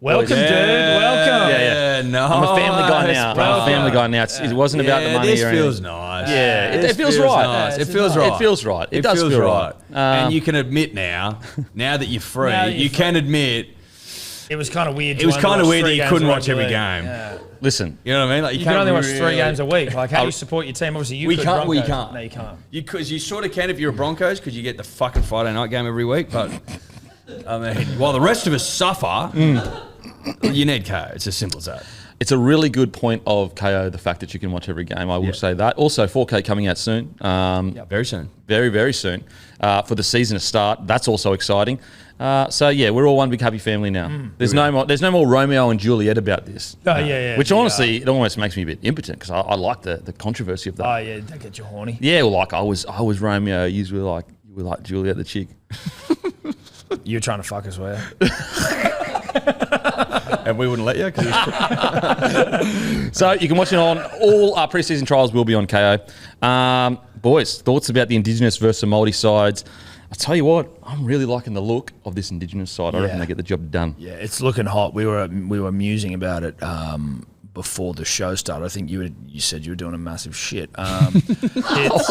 Welcome, dude. Welcome. Yeah. No. I'm a family guy now. I'm a family guy now. It wasn't about the money This or anything. feels nice. Yeah, it This feels right. nice. Yeah, It feels right. It feels right. It does feels feel right. And you can admit now that you're free, Now that you're you can admit It was kind of weird. it was kind of weird that 3 you games couldn't of watch rugby every league. game. Yeah. Listen, You know what I mean? Like You can only watch 3 really- games a week. Like, how do you support your team? Obviously, you We could can't. We Broncos. can't. No, you can't. Because you sort of can if you're a Broncos because you get the fucking Friday night game every week. But I mean, while the rest of us suffer, you need KO. It's as simple as that. it's a really good point of KO, the fact that you can watch every game. I will say that. Also, 4K coming out soon. Very soon. Very, very soon for the season to start. That's also exciting. So yeah, we're all one big happy family now. There's no more Romeo and Juliet about this. Oh, yeah. Which honestly, it almost makes me a bit impotent because I like the controversy of that. Oh, yeah. Don't get you horny. Yeah, well, like I was Romeo. You were like Juliet, the chick. You're trying to fuck us, were you? And we wouldn't let you because So you can watch it on all our preseason trials will be on KO. Boys, thoughts about the Indigenous versus the Māori sides? I tell you what, I'm really liking the look of this Indigenous side. I reckon Yeah. they get the job done. Yeah, it's looking hot. We were musing about it before the show started. I think you said you were doing a massive shit. It's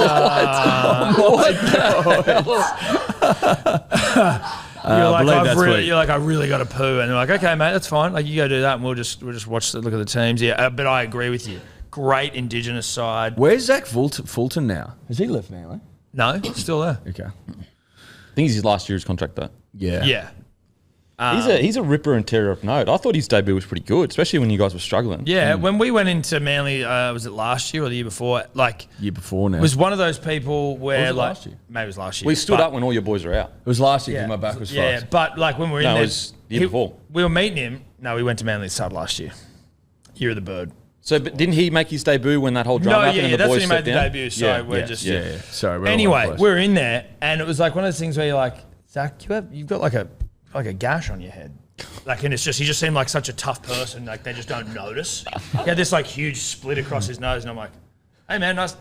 You're like, I really got to poo, and they're like, okay, mate, that's fine. Like, you go do that, and we'll just watch look at the teams. Yeah, but I agree with you. Great Indigenous side. where's Zach Fulton now? Has he left now? No, still there. Okay. I think it's his last year's contract though. Yeah. Yeah. He's a ripper and tearer of note. I thought his debut was pretty good, especially when you guys were struggling. Yeah, when we went into Manly, was it last year or the year before? Like, Year before now. was one of those people where, it like, last year? maybe it was last year. We stood but- up when all your boys were out. It was last year because my back was Yeah, fucked. but like when we were in No, it there, was the year before. we were meeting him. No, we went to Manly start last year. Year of the bird. So, but didn't he make his debut when that whole drama No, happened? yeah, and the that's boys when he made stepped the down? debut. So we're just Sorry. We're all Anyway, close. we're in there, and it was like one of those things where you're like, Zach, you've got like a gash on your head. Like, and it's just, he just seemed like such a tough person. Like, they just don't notice. He had this like huge split across his nose, and I'm like, hey man, nice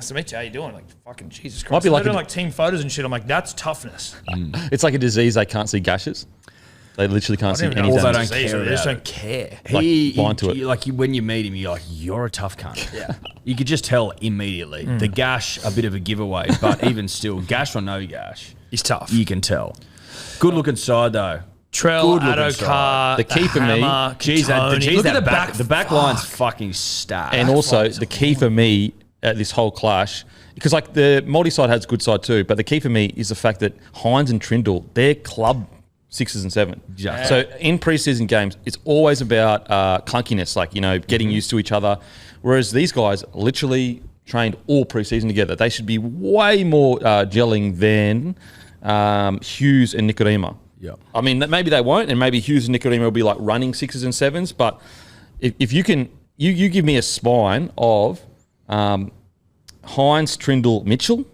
to meet you. How you doing? Like, fucking Jesus Christ. Might be like they're doing like team photos and shit. I'm like, that's toughness. It's like a disease. They can't see gashes. They literally can't see I don't any even know Or they what don't disease care it is. They just about don't care. blind to it. Like when you meet him, you're like, you're a tough cunt. Yeah. You could just tell immediately. The gash, a bit of a giveaway, but even still, gash or no gash, He's tough. you can tell. Good looking side though. Trell, Good looking Addo-Carr, The key for me- Hammer, Geez, Katoni. Look at the back. The back line's fucking stacked. And also, the key for me at this whole clash, because like the multi-side has good side too, but the key for me is the fact that Hines and Trindle, they're club 6s and 7. Exactly. So in preseason games, it's always about clunkiness, like, getting used to each other. Whereas these guys literally trained all preseason together. They should be way more gelling than Hughes and Nikorima. Yeah. I mean, maybe they won't, and maybe Hughes and Nikorima will be like running 6s and 7s. But if you can, you give me a spine of Hines, Trindle, Mitchell.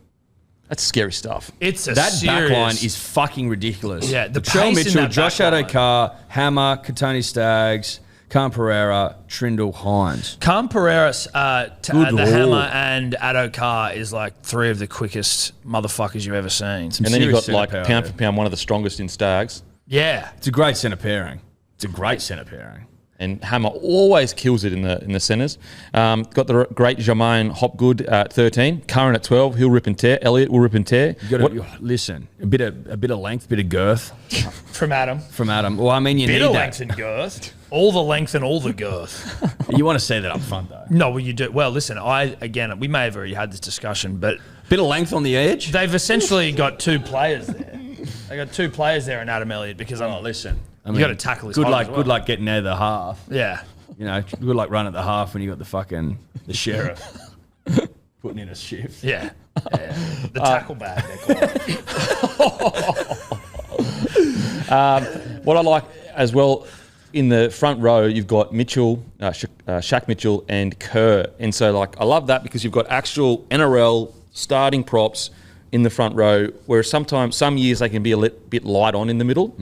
That's scary stuff. It's a that serious... back line is fucking ridiculous. Yeah, the Trell pace in Mitchell, that Josh back line. Addo-Carr, Hammer, Katoni Staggs, Khan Pereira, Trindle, Hines. Cam Pereira, Good the lord. Hammer and Addo-Carr is like 3 of the quickest motherfuckers you've ever seen. And then you've got Serious like centre pound power for pound one of the strongest in Stags. Yeah. It's a great centre pairing. It's a great centre pairing. And Hammer always kills it in the centres. Got the great Jermaine Hopgood at 13. Curran at 12. He'll rip and tear. Elliott will rip and tear. You got to listen. A bit of length, bit of girth From Adam. from Adam. Well, I mean, you Bit need of that. length and girth. All the length and all the girth. You want to see that up front though. No, well, you do. Well, listen, we may have already had this discussion, but Bit of length on the edge. they've essentially got 2 players there. They got 2 players there in Adam Elliott because Listen. I you got to tackle his good height luck. as well. Good luck getting out of the half. Yeah. Good luck run at the half when you got the sheriff putting in a shift. Yeah. The tackle bag, they call it. What I like as well, in the front row, you've got Mitchell, Shaq Mitchell, and Kerr. And so, like, I love that because you've got actual NRL starting props in the front row, where sometimes, some years, they can be a bit light on in the middle.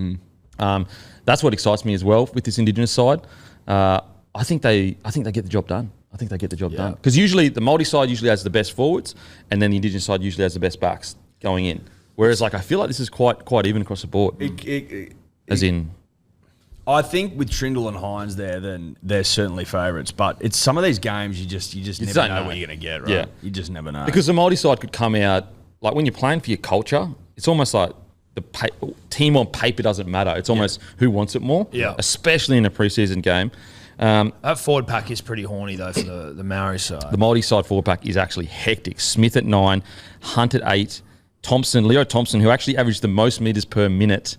That's what excites me as well with this Indigenous side. I think they get the job done. I think they get the job done. Because usually the multi-side usually has the best forwards, and then the Indigenous side usually has the best backs going in. Whereas, like, I feel like this is quite even across the board. As in... I think with Trindle and Hines there, then they're certainly favourites. But it's some of these games you just never don't know know. what you're going to get, right? Yeah. You just never know. Because the multi-side could come out, like when you're playing for your culture, it's almost like the team on paper doesn't matter. It's almost who wants it more, especially in a preseason game. That forward pack is pretty horny, though, for the Maori side. The multi-side forward pack is actually hectic. Smith at 9, Hunt at 8, Leo Thompson, who actually averaged the most metres per minute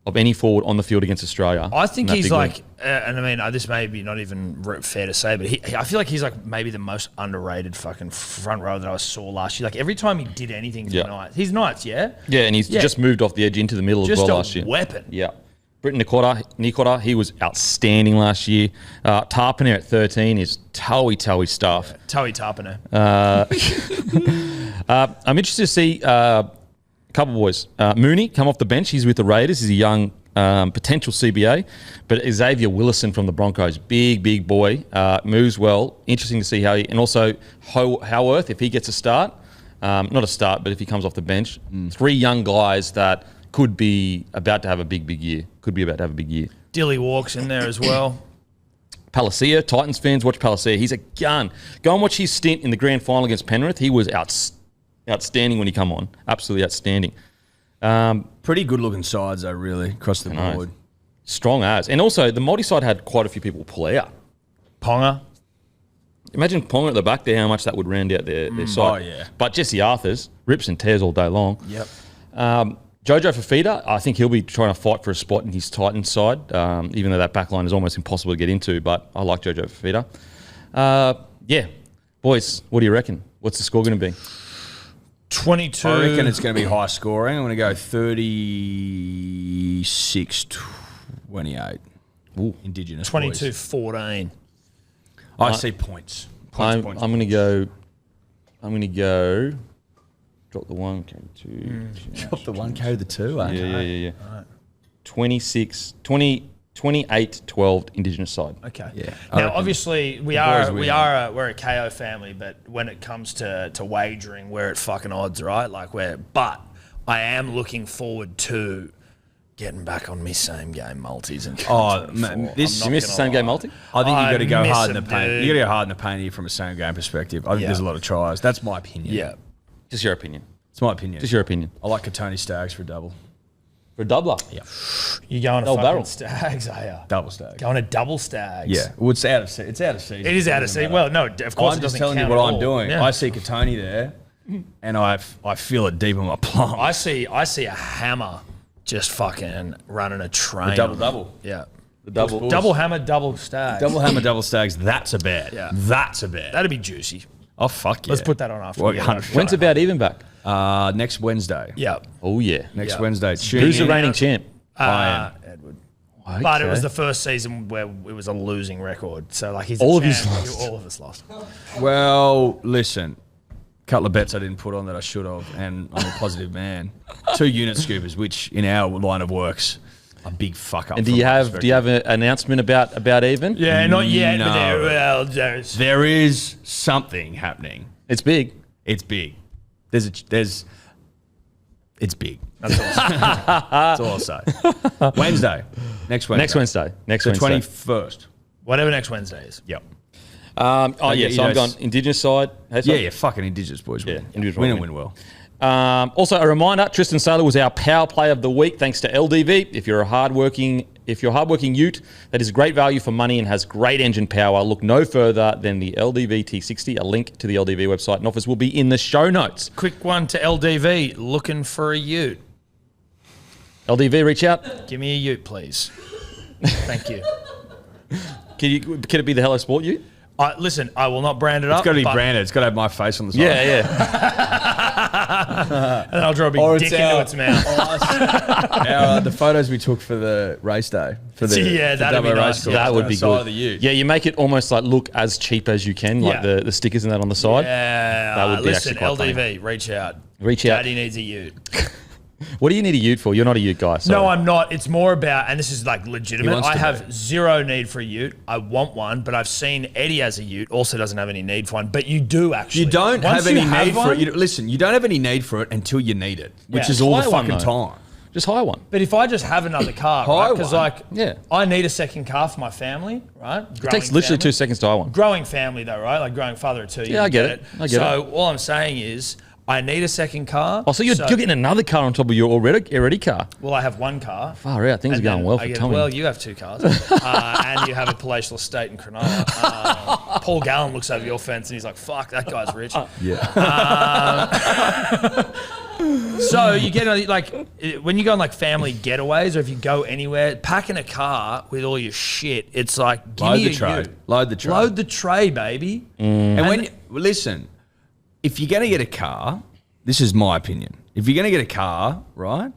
of any forward on the field against Australia. I think he's like, and I mean, this may be not even fair to say, but I feel like he's like maybe the most underrated fucking front row that I saw last year. Like every time he did anything for Knights, he's Knights, yeah? Yeah, and he's just moved off the edge into the middle as well last year. Just a weapon. Yeah. Britton Nikota, he was outstanding last year. Tarpiner at 13 is toey stuff. Toey Tarpiner. I'm interested to see a couple of boys. Mooney come off the bench. He's with the Raiders. He's a young potential CBA. But Xavier Willison from the Broncos, big boy, moves well. Interesting to see how he... And also Howarth, if he gets a start. Not a start, but if he comes off the bench. 3 young guys that could be about to have a big year. Dilly walks in there as well. Palacia, Titans fans, watch Palacia. He's a gun. Go and watch his stint in the grand final against Penrith. He was outstanding when he come on. Absolutely outstanding. Pretty good looking sides though, really, across the board. Strong as. And also, the multi-side had quite a few people pull out. Ponga. Imagine Ponga at the back there, how much that would round out their side. Oh, yeah. But Jesse Arthurs, rips and tears all day long. Yep. Jojo Fafita, I think he'll be trying to fight for a spot in his Titans side, even though that back line is almost impossible to get into, but I like Jojo Fafita. Yeah. Boys, what do you reckon? What's the score going to be? 22. I reckon it's going to be high scoring. I'm going to go 36-28. Ooh. Indigenous boys. 22-14. I see points. I'm going to go. Drop the 1, carry the 2. Drop the 1, carry the 2. Yeah. 28-12 Indigenous side. Okay. Yeah. Now, obviously, we're a KO family, but when it comes to wagering, we're at fucking odds, right? But I am looking forward to getting back on me same game multis and. Oh, man, You missed the same game multi? I think you got to go miss hard in them, the paint. dude. You got to go hard in the paint here from a same game perspective. I think there's a lot of tries. That's my opinion. Yeah. Just your opinion. It's my opinion. Just your opinion. I like Katoni Stags for a double. For a doubler? Yeah. You going to Double fucking barrel. stags, are you? Double Stags. Going to double stags. Yeah. Well, it's out of season. It It is out of season. Well, no, of course I'm it just doesn't telling you count what at I'm all. doing. Yeah. I see Katoni there, and I feel it deep in my plum. I see a hammer just fucking running a train. double. Yeah. The double. Double hammer, double stag. Double hammer, double stags. That's a bet. Yeah. That's a bet. That'd be juicy. Oh, fuck yeah. Let's put that on after. Well, we get on. 100%. When's about even back? Next Wednesday. Yeah. Oh, yeah. Next Yeah. Wednesday. Who's the Tune in. reigning champ? Edward. Okay. But it was the first season where it was a losing record. So he's All a of you champ. lost. All of us lost. Well, listen. Couple of bets I didn't put on that I should have, and I'm a positive man. 2 unit scoopers, which in our line of work's a big fuck up. And do you have an announcement about even? Yeah, not yet. No. But there's There is something happening. It's big. It's big. It's big. That's all I'll say. Wednesday. Next Wednesday. Next The Wednesday. 21st. whatever next Wednesday is. Yep. So you I'm know, going Indigenous side. Hey, so- Yeah, fucking Indigenous boys win. Indigenous Win boys and win. win well. Also, a reminder: Tristan Saylor was our power play of the week, thanks to LDV. If you're a hardworking Ute that is great value for money and has great engine power, look no further than the LDV T60. A link to the LDV website and offers will be in the show notes. Quick one to LDV. Looking for a ute. LDV, reach out. Give me a ute, please. Thank you. Can it be the Hello Sport Ute? Listen, I will not brand it up. It's got to be but- branded. It's got to have my face on the side. Yeah. And I'll draw a big Or dick it's into our- its mouth. The photos we took for the race day. For the Yeah, that'd be Dubbo nice. race course, Yeah, That would on be the side good. Of the ute. Yeah, you make it almost like look as cheap as you can, like Yeah. the stickers and that on the side. Yeah. That would be Listen, actually quite LDV, reach out. Reach out. Daddy needs a ute. What do you need a Ute for? You're not a Ute guy. Sorry. No, I'm not. It's more about, and this is like legitimate. wants I to have zero need for a ute. I want one, but I've seen Eddie as a ute. Also doesn't have any need for one. But you do actually. You don't Once have any you need for one- it. Listen, you don't have any need for it until you need it, which Yeah. is all the Hire one, fucking though. time. Just hire one. But if I just have another car, Hire right? Because one. like, Yeah. I need a second car for my family, right? It takes literally 2 seconds to hire one. Growing family though, right? Like growing father of two. Yeah, I get it. I get so all I'm saying is, I need a second car. Oh, so you're getting another car on top of your already car. Well, I have one car. Far out. Things are And going then well I for get- Tommy. Well, you have 2 cars, and you have a palatial estate in Cronulla. Paul Gallen looks over your fence and he's like, "Fuck, that guy's rich." Yeah. So you get like when you go on like family getaways, or if you go anywhere, packing a car with all your shit, it's like give Load me the a tray. ute. Load the tray. Load the tray, baby. And when listen, if you're going to get a car, this is my opinion. If you're going to get a car, right,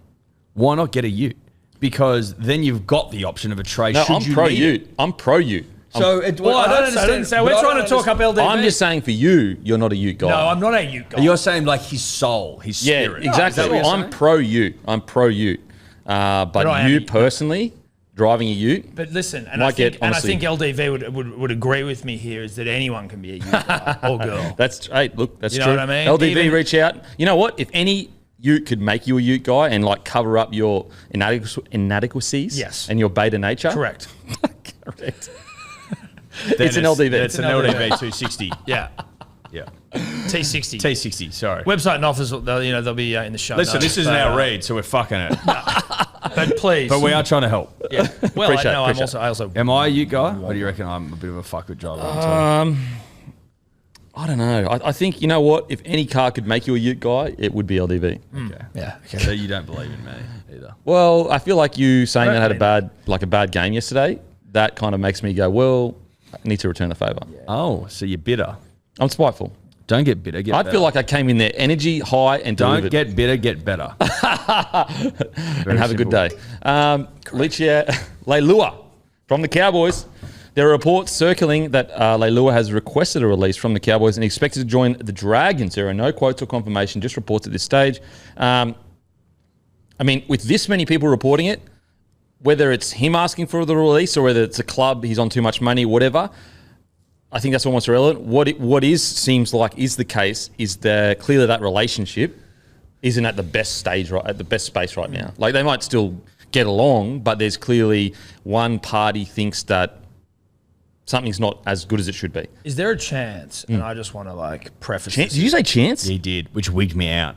why not get a ute? Because then you've got the option of a tray. No, should I'm you pro need Ute. it. I'm pro Ute. So Well, I don't understand. So we're trying to talk up LDV. I'm just saying for you, you're not a Ute guy. No, I'm not a ute guy. You're saying like his soul, his Yeah, spirit. exactly. Is that what you're I'm saying? pro Ute. I'm pro Ute. I But am you a- personally, driving a Ute, But listen, and Might I think, get, and I honestly- think LDV would agree with me here is that anyone can be a ute guy or girl. that's hey, look, that's You know true. what I mean? LDV, Even- reach out. You know what? If any Ute could make you a Ute guy and like cover up your inadequacies, Yes. and your beta nature, Correct. correct. Then It's an LDV. It's an LDV 260. Yeah. Yeah. T60. T60, sorry. Website and offers, they'll be in the show Listen, notes, this isn't but, our read, so we're fucking it. But please. But we are trying to help. Yeah. Well, Appreciate it, I appreciate also. Am I a ute guy? Or do you reckon I'm a bit of a fuckwit driver? I don't know. I think you know what? If any car could make you a Ute guy, it would be LDV. Okay. Yeah. Okay. So you don't believe in me either. Well, I feel like you saying that had a Right. bad game yesterday. That kind of makes me go, well, I need to return the favour. Oh, so you're bitter. I'm spiteful. Don't get bitter, get I better. feel like I came in there energy high and Don't delivered. get bitter, get better. And have a good day. Leilua from the Cowboys. There are reports circling that Leilua has requested a release from the Cowboys and expected to join the Dragons. There are no quotes or confirmation, just reports at this stage. I mean, with this many people reporting it, whether it's him asking for the release or whether it's a club, he's on too much money, whatever, I think that's almost irrelevant. What seems like is the case is that clearly that relationship isn't at the best stage, right, at the best space right now. Like, they might still get along, but there's clearly one party thinks that something's not as good as it should be. Is there a chance? And I just want to like preface this. Did you say chance? He did, which wigged me out.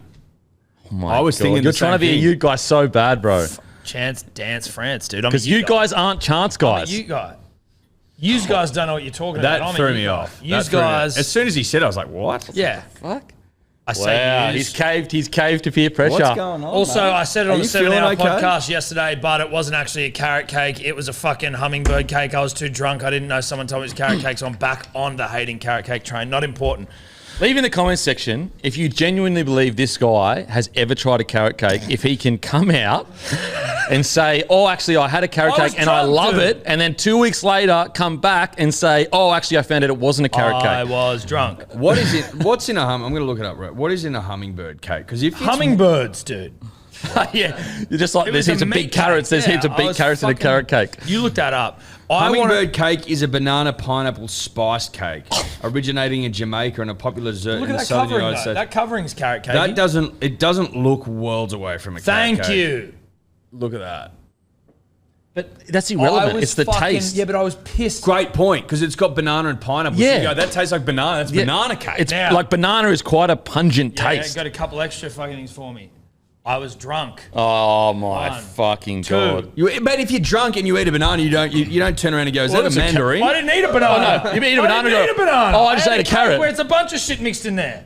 Oh my I was God. thinking You're the trying to same be a thing. Ute guy so bad, bro. Chance dance France, dude. Because you guys aren't chance guys. You guys. You guys don't know what you're talking about. That threw me off. You That threw me off. guys. As soon as he said it, I was like, what? Yeah. Fuck. I say Wow, yous. he's caved to peer pressure. What's going on? Also, mate? I said it Are on the you 7 feeling Hour okay? podcast yesterday, but it wasn't actually a carrot cake. It was a fucking hummingbird cake. I was too drunk. I didn't know someone told me it was carrot cake, so I'm back on the hating carrot cake train. Not important. Leave in the comments section if you genuinely believe this guy has ever tried a carrot cake, if he can come out and say, oh, actually, I had a carrot I was cake and I drunk, love dude. it, and then 2 weeks later come back and say, oh, actually, I found out it wasn't a carrot I cake. was drunk. What is it? What's in a I'm going to look it up. Right? What is in a hummingbird cake? Because if it's Hummingbirds, dude. Yeah, you're just like, It there's was heaps a of meat big carrots, cake. there's heaps of I big was carrots in a fucking- carrot cake. You look that up. I hummingbird cake is a banana pineapple spice cake originating in Jamaica and a popular dessert Look in at the that southern covering, United though. States. That covering's carrot cake. That doesn't look worlds away from a carrot Thank cake. you. Look at that. But that's I irrelevant. was It's the fucking- taste. Yeah, but I was pissed. Great point, because it's got banana and pineapple. So Yeah. you go, that tastes like banana. That's Yeah. banana cake. It's Now- like banana is quite a pungent Yeah, taste. got a couple extra fucking things for me. I was drunk. Oh my 1, fucking 2. God. But if you're drunk and you eat a banana, you don't turn around and go, is that a mandarin? I didn't eat a banana. Oh, no. You eat a banana I didn't and eat go, a banana. "Oh, I just ate a cake carrot." Where it's a bunch of shit mixed in there.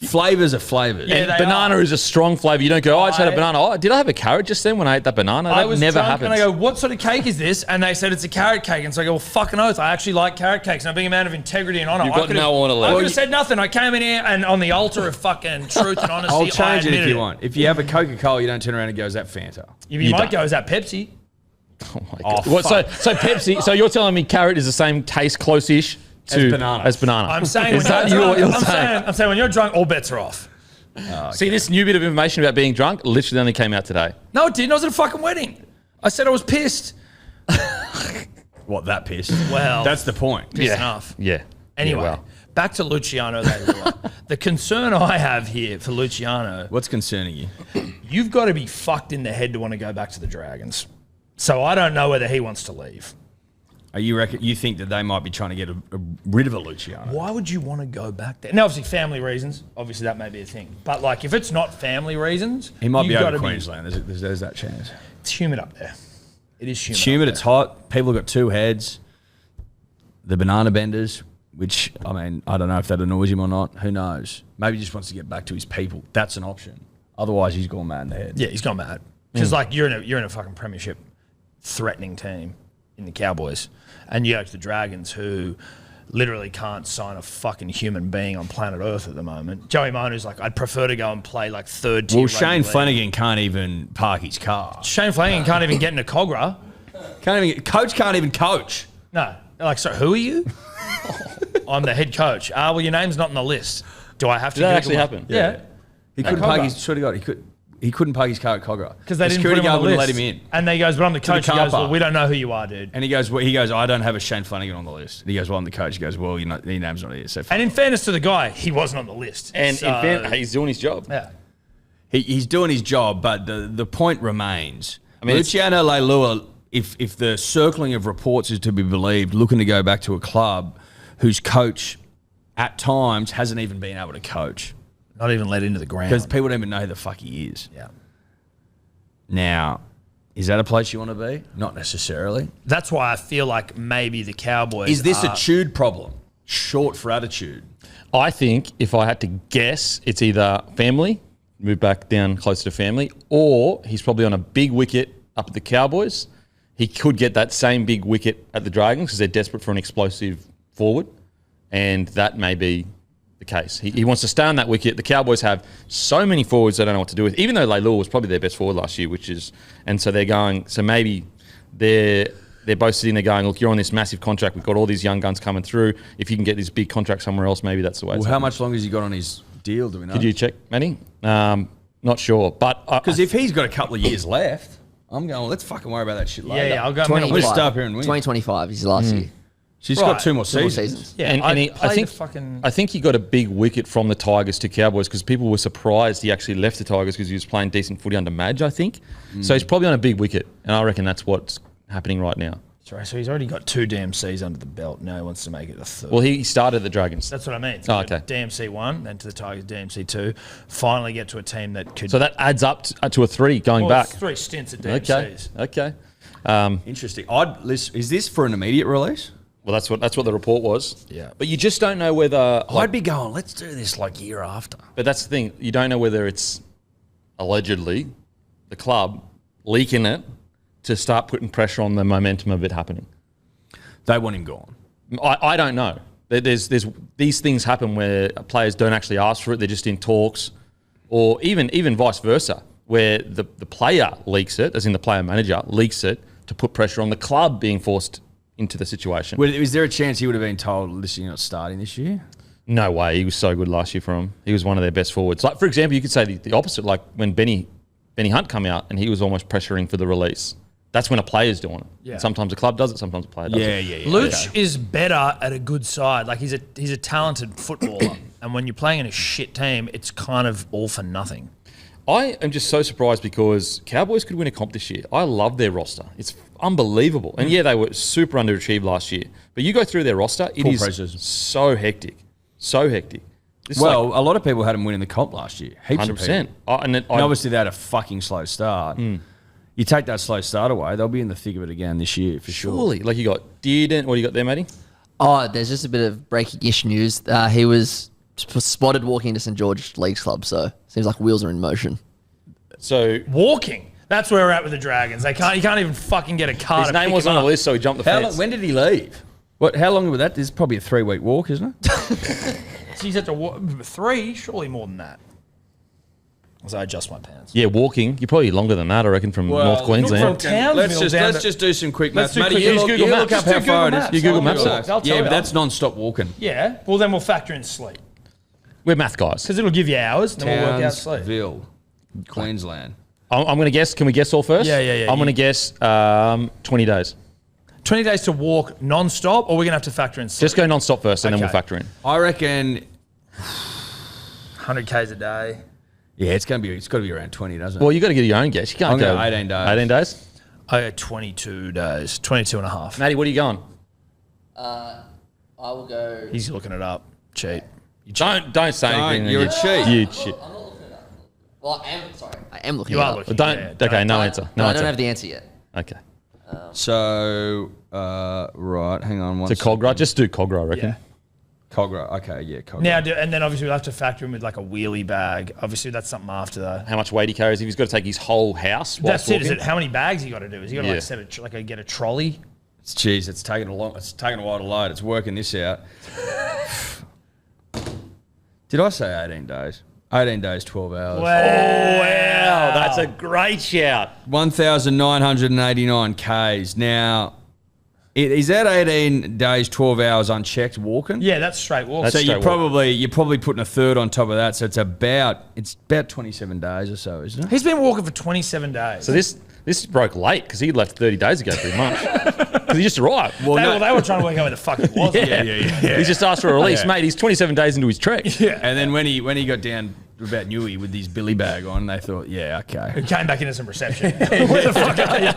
Flavors are flavors. Yeah, they Banana are. is a strong flavour. You don't go, oh, I just had a I- banana. Oh, did I have a carrot just then when I ate that banana? I That was never drunk happens. and I go, what sort of cake is this? And they said it's a carrot cake. And so I go, well, fucking oath, I actually like carrot cakes. And I'm being a man of integrity and honour. You've got I could've- no honour left. I Well, could have said nothing. I came in here and on the altar of fucking truth and honesty, I'll I change it if admitted you want. If you have a Coca-Cola, you don't turn around and go, is that Fanta? You, You might don't. go, is that Pepsi? Oh my God. What, so Pepsi, so you're telling me carrot is the same taste close-ish to As banana. I'm saying, Is when that you're what drunk, you're saying? I'm saying when you're drunk, all bets are off. See, this new bit of information about being drunk literally only came out today. No, it didn't. I was at a fucking wedding. I said I was pissed. What, that piss? Well, That's the point. pissed enough. Yeah. Anyway, Yeah, well. back to Luciano Leilua. The concern I have here for Luciano, What's concerning you? you've got to be fucked in the head to want to go back to the Dragons. So I don't know whether he wants to leave. You think that they might be trying to get rid of a Luciano? Why would you want to go back there? Now, obviously, family reasons. Obviously, that may be a thing. But, like, if it's not family reasons... He might be you've over gotta Queensland. There's that chance. It's humid up there. It is humid. It's humid. up It's there. hot. People have got two heads. The banana benders, which, I mean, I don't know if that annoys him or not. Who knows? Maybe he just wants to get back to his people. That's an option. Otherwise, he's gone mad in the head. Yeah, he's gone mad. Because, like, you're in a fucking premiership threatening team in the Cowboys. And you go to the Dragons, who literally can't sign a fucking human being on planet Earth at the moment. Joey Monu's like, I'd prefer to go and play, like, third tier Well, rugby Shane league. Flanagan can't even park his car. Shane Flanagan can't even get into Cogra. Coach can't even coach. No. They're like, so who are you? I'm the head coach. Well, your name's not on the list. Do I have to Did that Google actually it? happen? Yeah. He couldn't Cogra. park his. Swear to God, he couldn't park his car at Cogra Because they The didn't put security him on guard the wouldn't list. let him in. And he goes, but I'm the coach. He car goes, well, park. we don't know who you are, dude. And he goes, I don't have a Shane Flanagan on the list. And he goes, well, I'm the coach. He goes, well, your name's not here. So And in fairness to the guy, he wasn't on the list. And So, in fairness, he's doing his job. yeah. he's doing his job, but the point remains. I mean, Luciano Leilua, if the circling of reports is to be believed, looking to go back to a club whose coach at times hasn't even been able to coach Not even let into the ground. because people don't even know who the fuck he is. Yeah. Now, is that a place you want to be? Not necessarily. That's why I feel like maybe the Cowboys Is this are, a chewed problem? Short for attitude. I think if I had to guess, it's either family, move back down closer to family, or he's probably on a big wicket up at the Cowboys. He could get that same big wicket at the Dragons because they're desperate for an explosive forward, and that may be the case. He wants to stay on that wicket. The Cowboys have so many forwards they don't know what to do with, even though Leilua was probably their best forward last year, and so they're going, so maybe they're they're both sitting there going, look, you're on this massive contract. We've got all these young guns coming through. If you can get this big contract somewhere else, maybe that's the way. Well, how much longer has he got on his deal? Do we know? Could you check, Manny? Not sure, but Because if he's got a couple of years left, I'm going. Well, let's fucking worry about that shit later. Yeah, I'll go. 25. Let's start here and win. 2025 is his last year. She's Right. got 2 more Two more seasons. seasons. Yeah, And I think he got a big wicket from the Tigers to Cowboys because people were surprised he actually left the Tigers because he was playing decent footy under Madge, I think. So he's probably on a big wicket, and I reckon that's what's happening right now. Sorry, so he's already got 2 DMCs under the belt. Now he wants to make it a third. Well, he started the Dragons. That's what I mean. Oh, okay. DMC 1, then to the Tigers, DMC 2. Finally get to a team that could... So that adds up to a 3 going well, back. 3 stints at Okay. DMCs. Okay. Interesting. Is this for an immediate release? Well, that's what the report was. Yeah. But you just don't know whether. I'd be going. Let's do this like year after. But that's the thing. You don't know whether it's allegedly the club leaking it to start putting pressure on the momentum of it happening. They want him gone. I don't know. There's these things happen where players don't actually ask for it. They're just in talks, or even vice versa, where the player leaks it, as in the player manager leaks it to put pressure on the club being forced into the situation. Is there a chance he would have been told, listen, you're not starting this year? No way. He was so good last year for him. He was one of their best forwards. Like, for example, you could say the opposite, like when Benny Hunt come out and he was almost pressuring for the release. That's when a player's doing it. Yeah. Sometimes a club does it, sometimes a player does it. Yeah. Luch is better at a good side. Like he's a talented footballer. And when you're playing in a shit team, it's kind of all for nothing. I am just so surprised because Cowboys could win a comp this year. I love their roster. It's unbelievable. And yeah, they were super underachieved last year. But you go through their roster, it Full is preseason. so hectic. So hectic. It's Well, a lot of people had him winning the comp last year. Heaps of 100%. people. And And obviously they had a fucking slow start. You take that slow start away, they'll be in the thick of it again this year for sure. surely, like you got Dearden. What do you got there, matey? Oh, there's just a bit of breaking-ish news. He was spotted walking into St George Leagues Club, so seems like wheels are in motion. So Walking. That's where we're at with the Dragons. You can't even fucking get a car his to name pick was him on the up. list, so he jumped the fence. When did he leave? How long was that? This is probably a 3-week walk, isn't it? So he's had to walk 3, surely more than that. As I adjust my pants. Yeah, walking. You're probably longer than that, I reckon, from North Queensland. from Townsville down let's to- just do some quick Let's maths. do Matty, quick- you use look, Google you Maps. look up Just how do far it Google is. Maps. You Google I'll Maps do it. it. I'll tell Yeah, you. but that's non-stop walking. Yeah. Well, then we'll factor in sleep. We're math guys. Because it'll give you hours, then we'll work out sleep. Townsville, Queensland. I'm going to guess. Can we guess all first? Yeah. I'm going to guess 20 days. 20 days to walk non-stop, or we're going to have to factor in sleep? Just go non-stop first, and then we'll Okay. factor in. I reckon. 100 Ks a day. Yeah, it's got to be around 20, doesn't it? Well, you got to get your own guess. You can't I'm go going 18 days. 18 days. I got 22 days. 22 and a half. Matty, what are you going? I will go... He's looking it up. Cheat. Don't say anything. You're a cheat. You cheat. I'm not looking it up. Well, I am. Sorry. I am looking You it are up. looking. Don't. Yeah, Okay, no answer. No I answer. don't have the answer yet. Okay. So, right, hang on one So Cogra, just do Cogra, I reckon. Yeah. Cogra, okay, yeah, Cogra. Now, and then obviously we'll have to factor in with like a wheelie bag. Obviously, that's something after though. How much weight he carries? If he's got to take his whole house. That's whilst it. Is walking. it how many bags he got to do? Is he got to Yeah. like set get a trolley? Jeez, it's taken a while to load. It's working this out. Did I say 18 days? 18 days, 12 hours. Wow. Wow, that's a great shout. 1,989 Ks. Now, is that 18 days, 12 hours unchecked walking? Yeah, that's straight walk. That's So straight you're probably putting a third on top of that. So it's about 27 days or so, isn't it? He's been walking for 27 days. So this broke late because he left 30 days ago, pretty much. Because he just arrived. they were trying to work out where the fuck it was. Yeah. He just asked for a release, Yeah. mate. He's 27 days into his trek. Yeah. And then when he got down about Newey with his billy bag on, they thought, yeah, okay. He came back into some reception. Where the fuck are you?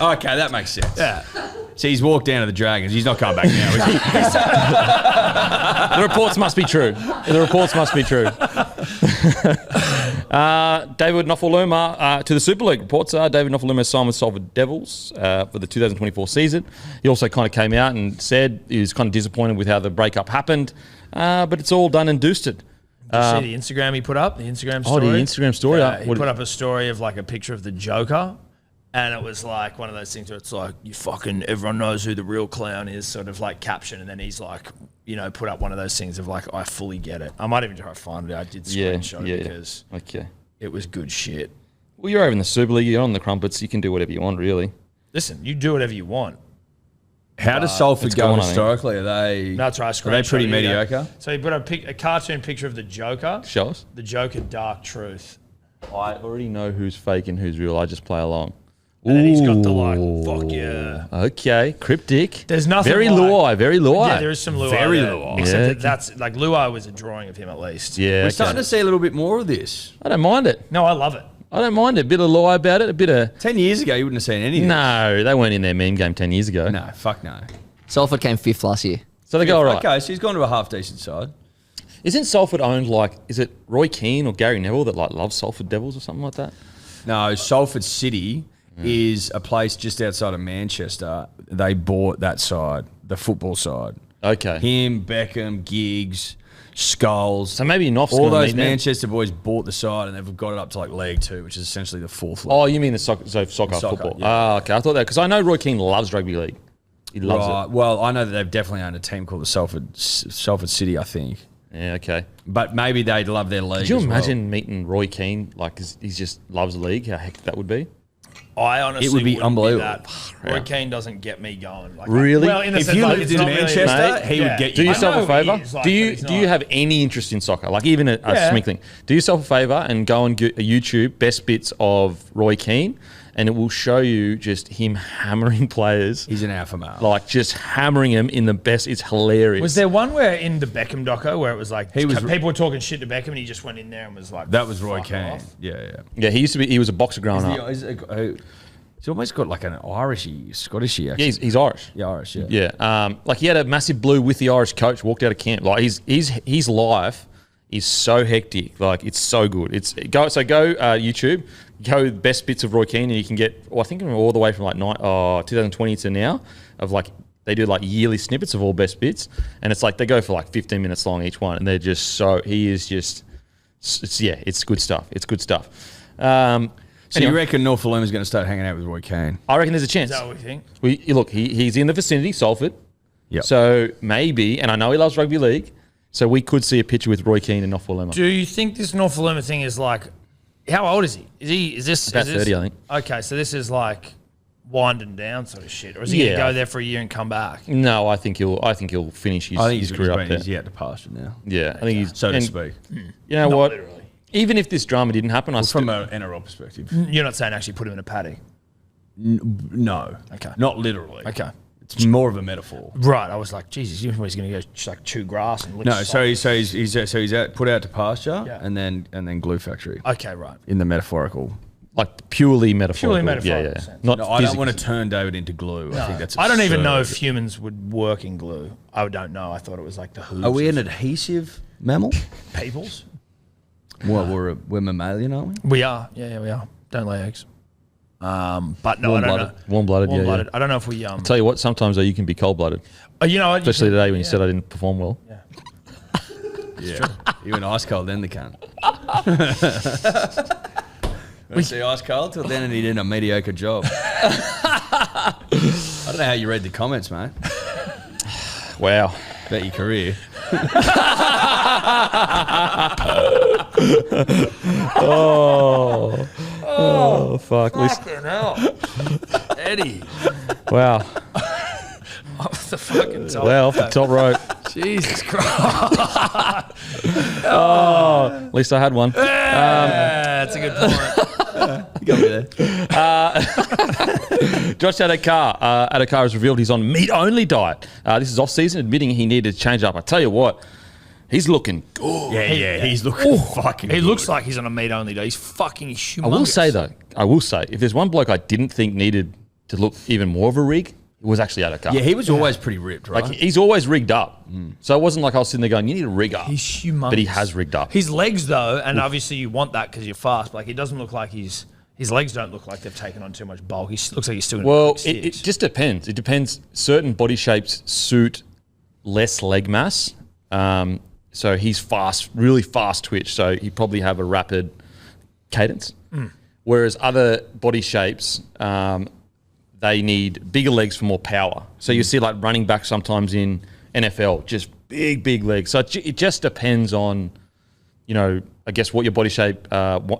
Okay, that makes sense. Yeah. So he's walked down to the Dragons. He's not coming back now, is he? The reports must be true. The reports must be true. David Nofoaluma to the Super League reports. David Nofoaluma signed with Salford Devils for the 2024 season. He also kind of came out and said he was kind of disappointed with how the breakup happened, but it's all done and dusted. Did you see the Instagram he put up? The Instagram Oh, story? the Instagram story. Yeah, he What- put up a story of like a picture of the Joker. And it was like one of those things where it's like, you fucking, everyone knows who the real clown is, sort of like caption. And then he's like, put up one of those things of like, I fully get it. I might even try to find it. I did screenshot it because Okay. it was good shit. Well, you're over in the Super League. You're on the crumpets. You can do whatever you want, really. Listen, you do whatever you want. How does Salford it's go gone, I think. historically? Are they? No, that's right. Are they pretty screenshot it, yeah. mediocre? So you put a cartoon picture of the Joker. Show us. The Joker, Dark Truth. I already know who's fake and who's real. I just play along. And then he's got the fuck yeah. Okay, cryptic. There's nothing very like- very Luai. Yeah, there is some Luai. Very there. Luai. Except Yeah. that that's like Luai was a drawing of him at least. Yeah, We're okay. starting to see a little bit more of this. I don't mind it. No, I love it. I don't mind it. A bit of lie about it. A bit of 10 years ago, you wouldn't have seen anything. no. They weren't in their meme game 10 years ago. No, fuck no. Salford came 5th last year. So they go all right. Okay, so he's gone to a half decent side. Isn't Salford owned like? Is it Roy Keane or Gary Neville that like loves Salford Devils or something like that? No, Salford City is a place just outside of Manchester. They bought that side, the football side. Okay. Him, Beckham, Giggs, Skulls. So maybe Noff's all gonna those need them. Manchester boys bought the side and they've got it up to like League Two, which is essentially the fourth league. Oh, you mean the soccer football? yeah. Ah, okay. I thought that because I know Roy Keane loves rugby league. He loves Right. Well, I know that they've definitely owned a team called the Salford City, I think. it. Yeah, okay. But maybe they'd love their league. Could you as well. imagine meeting Roy Keane like he just loves the league? How hectic that would be. I honestly It would be wouldn't unbelievable. that. Roy Keane doesn't get me going. Like, Really? Well, in the If sense, you like, lived it's in not really- Manchester, Mate, he would get Do you. yourself I a know favour. he is, like, Do but you he's do you not. have any interest in soccer? Like even a smickling. Do yourself a favour and go on YouTube best bits of Roy Keane, and it will show you just him hammering players, He's an alpha male. like just hammering them in the best. It's hilarious. Was there one where in the Beckham doco where it was like He was- people were talking shit to Beckham and he just went in there and was like, That was Roy "Fuck Keane. off." Yeah. Yeah, he was a boxer growing up. He's almost got like an Irishy, Scottishy accent. Yeah, he's Irish. Yeah, Irish, yeah. Yeah, like he had a massive blue with the Irish coach. Walked out of camp. Like his life is so hectic. Like it's so good. Go YouTube. Go best bits of Roy Keane, and you can get. I think all the way from like 2020 to now of like they do like yearly snippets of all best bits, and it's like they go for like 15 minutes long each one, and they're just so. He is just. It's good stuff. It's good stuff. So you reckon Nofoaluma is going to start hanging out with Roy Keane? I reckon there's a chance. Is that what you think? Look, he's in the vicinity, Salford. Yep. So maybe, and I know he loves rugby league, so we could see a picture with Roy Keane and Nofoaluma. Do you think this Nofoaluma thing is like, how old is he? Is this About 30, I think. Okay, so this is like winding down sort of shit, or is he going Yeah. to go there for a year and come back? No, I think he'll finish his career up there. He's out to pasture now, Yeah, I think he's so to and speak. You know Not what? literally. Even if this drama didn't happen, From an NRL perspective, You're not saying actually put him in a paddy. no. Okay. Not literally. Okay. It's more of a metaphor. Right, I was like, Jesus, he's going to go just like chew grass and lick No, salt. so he's out, put out to pasture, Yeah. and then glue factory Okay, right. in the metaphorical. like purely metaphorical. Purely metaphorical Yeah. sense. Not No, I don't physical. want to turn David into glue. I think that's. I don't even absurd. know if humans would work in glue. I don't know. I thought it was like the hooves. Are we of an adhesive mammal? peoples? Well, we're mammalian, aren't we? We are. Yeah, we are. Don't lay eggs. But no, I don't know. Warm-blooded, yeah, Warm-blooded. I don't know if we. Tell you what, sometimes though you can be cold-blooded, You know, especially today when you said I didn't perform well. Yeah. You went ice cold then the cunt. We see ice cold till then, and he did a mediocre job. I don't know how you read the comments, mate. Wow. About your career. Oh, fuck. Fucking hell, Eddie. Wow. Off the fucking top. Well, off the top rope. Jesus Christ. At least I had one. That's a good point. You got me there. Josh Addo-Carr. Addo-Carr has revealed he's on meat-only diet. This is off-season, admitting he needed to change up. I tell you what, he's looking good. Yeah, he's looking fucking He good. looks like he's on a meat only day. He's fucking humongous. I will say, if there's one bloke I didn't think needed to look even more of a rig, it was actually Addo-Carr. Yeah, he was always pretty ripped, right? Like, he's always rigged up. So it wasn't like I was sitting there going, you need to rig up. He's humongous. But he has rigged up. His legs, though, and obviously you want that because you're fast, but like, he doesn't look like his legs don't look like they've taken on too much bulk. He looks like he's still in Well, big it sticks. just depends. It depends. Certain body shapes suit less leg mass. So he's fast, really fast twitch. So he probably have a rapid cadence. Whereas other body shapes, they need bigger legs for more power. So you see like running back sometimes in NFL, just big legs. So it just depends on, I guess what your body shape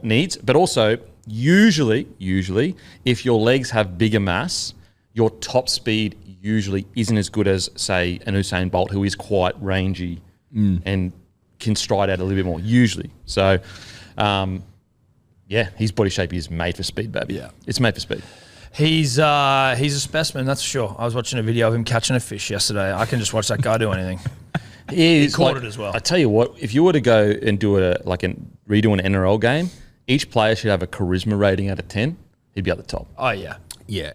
needs. But also Usually, if your legs have bigger mass, your top speed usually isn't as good as, say, an Usain Bolt, who is quite rangy and can stride out a little bit more, usually. So, his body shape is made for speed, baby. Yeah. It's made for speed. He's a specimen, that's for sure. I was watching a video of him catching a fish yesterday. I can just watch that guy do anything. He caught it as well. I tell you what, if you were to go and do redo an NRL game, each player should have a charisma rating out of 10. He'd be at the top. Oh, yeah. Yeah.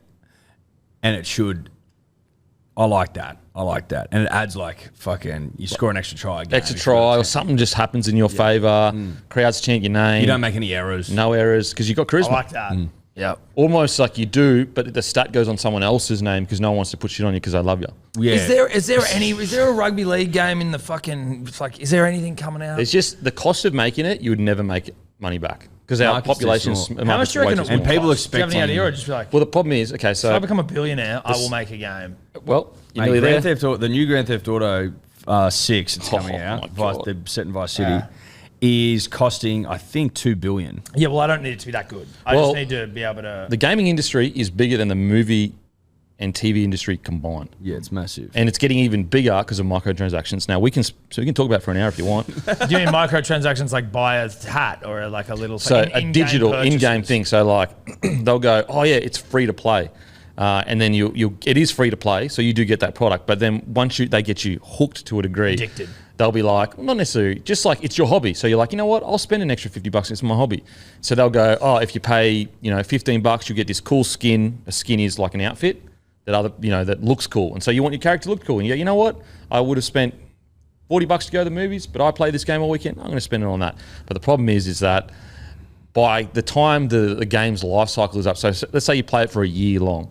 And it should. I like that. And it adds like fucking, you score an extra try. Extra try or something just happens in your favour. Crowds chant your name. You don't make any errors. No errors because you've got charisma. I like that. Yeah. Almost like you do, but the stat goes on someone else's name because no one wants to put shit on you because they love you. Yeah. Is there a rugby league game in the fucking, is there anything coming out? It's just the cost of making it, you would never make money back because our Market's too population is small. How much do you reckon it And will people cost? Do you have any expect idea, on- or just be like, Well, the problem is, okay, if I so, become a billionaire, I will make a game. well, you're Mate, nearly Grand there. Theft Auto, the new Grand Theft Auto 6, it's coming Oh, out. my God. They're set in Vice City. Is costing, I think, $2 billion. Yeah, well, I don't need it to be that good. I Well, just need to be able to. The gaming industry is bigger than the movie and TV industry combined. Yeah, it's massive. And it's getting even bigger because of microtransactions. Now, we can talk about it for an hour if you want. Do you mean microtransactions like buy a hat or like a little So a in-game digital in-game purchases? thing. So like they'll go, oh yeah, it's free to play, and then it is free to play, so you do get that product. But then once they get you hooked to a degree, Addicted. They'll be like, not necessarily, just like it's your hobby. So you're like, you know what? I'll spend an extra $50. It's my hobby. So they'll go, oh, if you pay, $15, you get this cool skin. A skin is like an outfit that looks cool, and so you want your character to look cool. And you go, you know what? I would have spent $40 to go to the movies, but I play this game all weekend. I'm going to spend it on that. But the problem is that by the time the game's life cycle is up, so let's say you play it for a year long,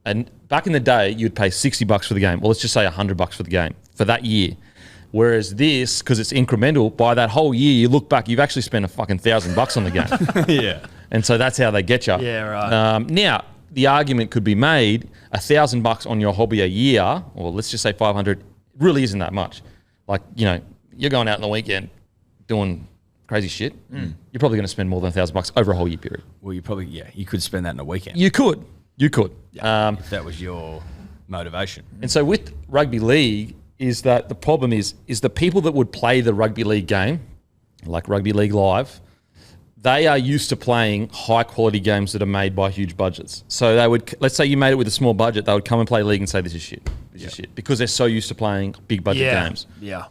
and back in the day you'd pay $60 for the game. Well, let's just say $100 for the game for that year. Whereas this, because it's incremental, by that whole year you look back, you've actually spent a fucking $1,000 on the game. Yeah. And so that's how they get you. Yeah, right. Now the argument could be made: $1,000 on your hobby a year, or let's just say 500, really isn't that much. Like you're going out on the weekend doing crazy shit. You're probably going to spend more than $1,000 over a whole year period. Well, you could spend that in a weekend. You could. If that was your motivation. And so with rugby league, is that the problem is the people that would play the rugby league game, like Rugby League Live, they are used to playing high quality games that are made by huge budgets. So they would, let's say you made it with a small budget, they would come and play league and say, this is shit. This is shit. Because they're so used to playing big budget games. Yeah.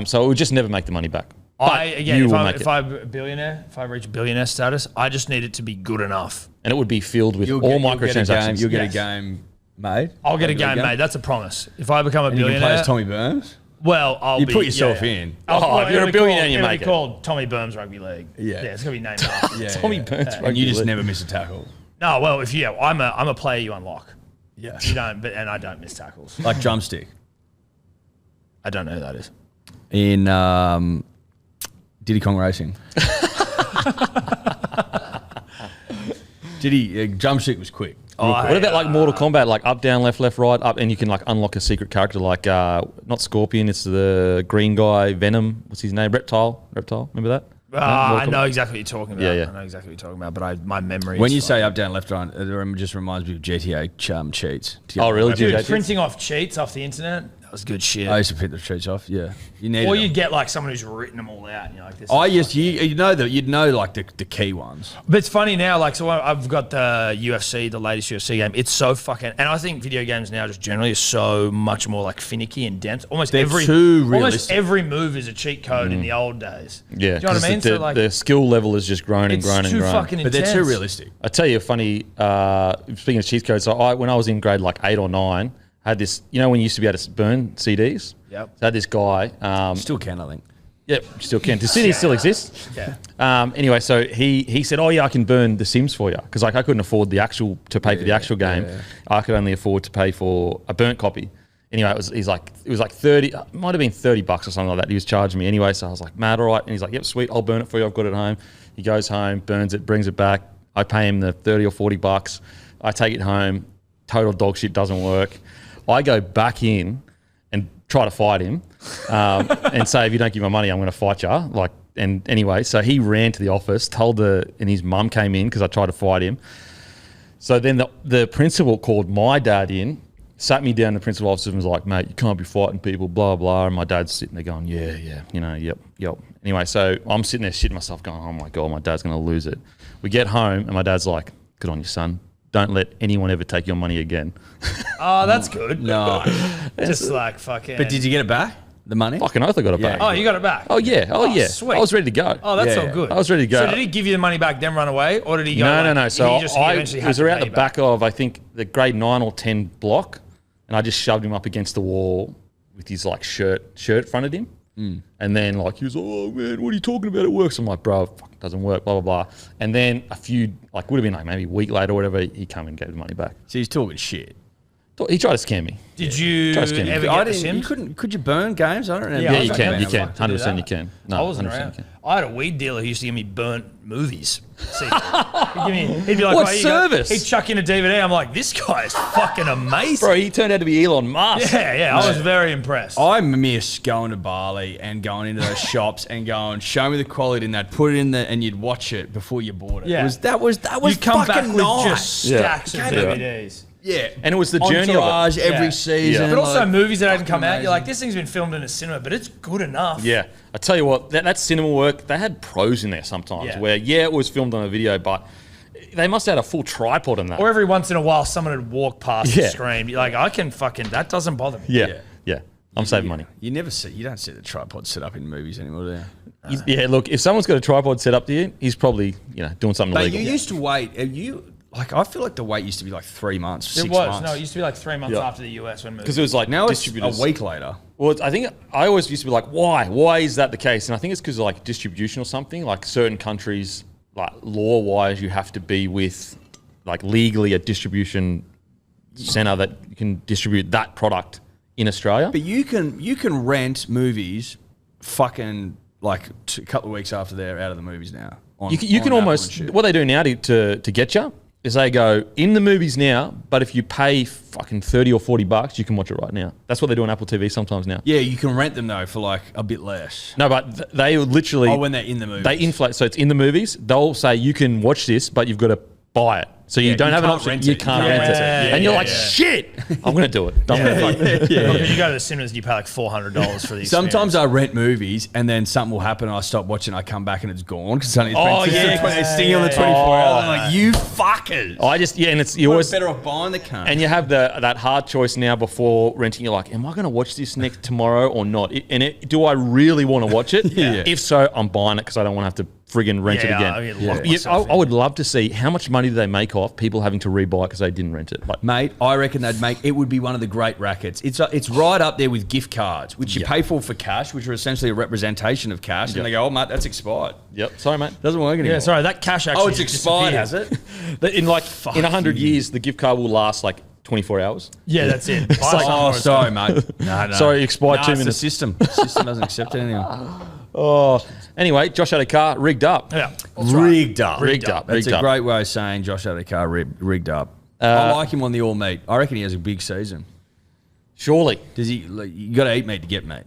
So it would just never make the money back. If I'm a billionaire, if I reach billionaire status, I just need it to be good enough. And it would be filled with microtransactions. You'll get a game made. I'll get a game made. That's a promise. If I become a And you can billionaire, play as Tommy Burns. well, I'll You be. put yourself in. If you're a billionaire, you make it. It'll be called Tommy Burns Rugby League. Yeah. It's gonna be named after. Yeah, Tommy Burns And you Rugby just League. never miss a tackle. No, well, I'm a player you unlock. Yeah. You don't, and I don't miss tackles. Like Drumstick. I don't know who that is. In Diddy Kong Racing. Drumstick was quick. What about like Mortal Kombat, like up, down, left, right, up, and you can like unlock a secret character like not Scorpion, it's the green guy, Venom. What's his name? Reptile. Remember that? I know exactly what you're talking about. Yeah. I know exactly what you're talking about, but my memory. When is you like- say up, down, left, right, it just reminds me of GTA cheats. Oh, really? Dude, GTA? printing off cheats off the internet, that was good shit. I used to print the cheats off. Yeah, you need. Or you'd get like someone who's written them all out, and you're like, this. I is used fucking- you'd know like the key ones. But it's funny now, like, so I've got the UFC, the latest UFC game. It's so fucking, and I think video games now just generally are so much more like finicky and dense. They're too almost realistic. every move is a cheat code in the old days. Yeah. Do you know what I mean? The, So like, the skill level has just grown and it's grown and too grown. fucking But intense. they're too realistic. I tell you a funny, speaking of cheat codes, so when I was in grade like 8 or 9, I had this, when you used to be able to burn CDs? Yep. So I had this guy. Still can, I think. Yep, still can. Does CDs still exist? Yeah. Anyway, so he said, oh yeah, I can burn The Sims for you. Because like I couldn't afford to pay for the actual game. yeah. I could only afford to pay for a burnt copy. Anyway, it was like 30, it might have been $30 or something like that. He was charging me anyway. So I was like, mad, all right. And he's like, yep, sweet, I'll burn it for you. I've got it at home. He goes home, burns it, brings it back. I pay him the 30 or $40. I take it home. Total dog shit, doesn't work. I go back in and try to fight him and say, if you don't give me my money, I'm going to fight you. Like, And anyway, so he ran to the office, and his mum came in because I tried to fight him. So then the principal called my dad in, sat me down in the principal office and was like, mate, you can't be fighting people, blah, blah. And my dad's sitting there going, yeah, yep. Anyway, so I'm sitting there shitting myself going, oh my God, my dad's going to lose it. We get home and my dad's like, good on you, son. Don't let anyone ever take your money again. Oh, that's good. No. Just like fucking. But did you get it back? The money? Fucking oath I got it back. Oh, you got it back? Oh, yeah. Sweet. I was ready to go. Oh, that's all good. I was ready to go. So did he give you the money back, then run away? Or did he go? No. So he eventually it had was to around pay the you back of, I think, the grade 9 or 10 block. And I just shoved him up against the wall with his like shirt fronted him. And then like he was, oh man, what are you talking about? It works. I'm like, bro, it doesn't work, blah, blah, blah. And then a few, like would have been like maybe a week later or whatever, he came and gave the money back. So he's talking shit. He tried to scam me. Did you Tried to scam me. ever I get the didn't. Sims? Could you burn games? I don't know. Yeah, Yeah, I you was can. like, You I'd can. like to do 100% you that. can. No, I wasn't 100% you around. can. I had a weed dealer who used to give me burnt movies. See, he'd be like, What "Right, here you go." service? He'd chuck in a DVD. I'm like, this guy is fucking amazing. Bro, he turned out to be Elon Musk. Yeah, I was very impressed. I miss going to Bali and going into those shops and going, show me the quality in that, put it in there, and you'd watch it before you bought it. Yeah. That was you come back fucking with nice. just stacks of Yeah. DVDs. Yeah. And it was the journey of Entourage it. every Yeah. season. Yeah. But also like, movies that hadn't fucking come out. You're like, amazing. this thing's been filmed in a cinema, but it's good enough. Yeah. I tell you what, that cinema work, they had pros in there sometimes Yeah. where, it was filmed on a video, but they must have had a full tripod in that. Or every once in a while, someone would walk past the Yeah. screen. You're like, I can fucking, that doesn't bother me. Yeah. I'm saving money. You don't see the tripod set up in movies anymore, do you? Yeah, look, if someone's got a tripod set up to you, he's probably, doing something But illegal. you used to wait. I feel like the wait used to be like 3 months, 6 It was. months. No, it used to be like 3 months Yeah. after the US when movies. Because it was like Now it's distributors. a week later. Well, I think I always used to be like, why? Why is that the case? And I think it's because of like distribution or something. Like certain countries, like law-wise, you have to be with like legally a distribution center that you can distribute that product in Australia. But you can rent movies fucking like a couple of weeks after they're out of the movies now. You can on Apple almost, and shit. what they do now to get you is they go in the movies now, but if you pay fucking $30 or $40, you can watch it right now. That's what they do on Apple TV sometimes now. Yeah, you can rent them though for like a bit less. No, but they literally... Oh, when they're in the movies. They inflate, so it's in the movies. They'll say you can watch this, but you've got to buy it. So you Yeah, don't you have an can't option. rent You it. can't Yeah, rent it. yeah, And you're yeah, like, yeah. shit, I'm going to do it. I'm gonna fuck it. You go to the cinemas and you pay like $400 for these. Sometimes I rent movies and then something will happen and I stop watching, I come back and it's gone because it's Oh, been yeah. it's sitting on the 24 hours. I'm like, you fuckers. I just, and it's, you You're always, better off buying the cunt. and you have that hard choice now before renting. You're like, am I going to watch this next tomorrow or not? Do I really want to watch it? Yeah. If so, I'm buying it because I don't want to have to friggin' rent it again. I mean, lock Yeah, myself I would love to see how much money do they make off people having to rebuy it because they didn't rent it. Like, Mate, I reckon it would be one of the great rackets. It's right up there with gift cards, which you pay for cash, which are essentially a representation of cash, and they go, oh, mate, that's expired. yep, sorry, mate. Doesn't work anymore. Yeah, sorry, that cash actually. Oh, it's just expired, disappeared. has it? In 100 years, the gift card will last like 24 hours. Yeah, that's it. Oh, sorry, mate. No. Sorry, expired 2 It's the minutes. system. The system doesn't accept it anymore. Oh, anyway, Josh Addo-Carr rigged up. Yeah. Rigged up. Rigged up. That's Rigged a up. great way of saying Josh Addo-Carr rigged up. I like him on the all meat. I reckon he has a big season. Surely. Does he? Like, you got to eat meat to get meat.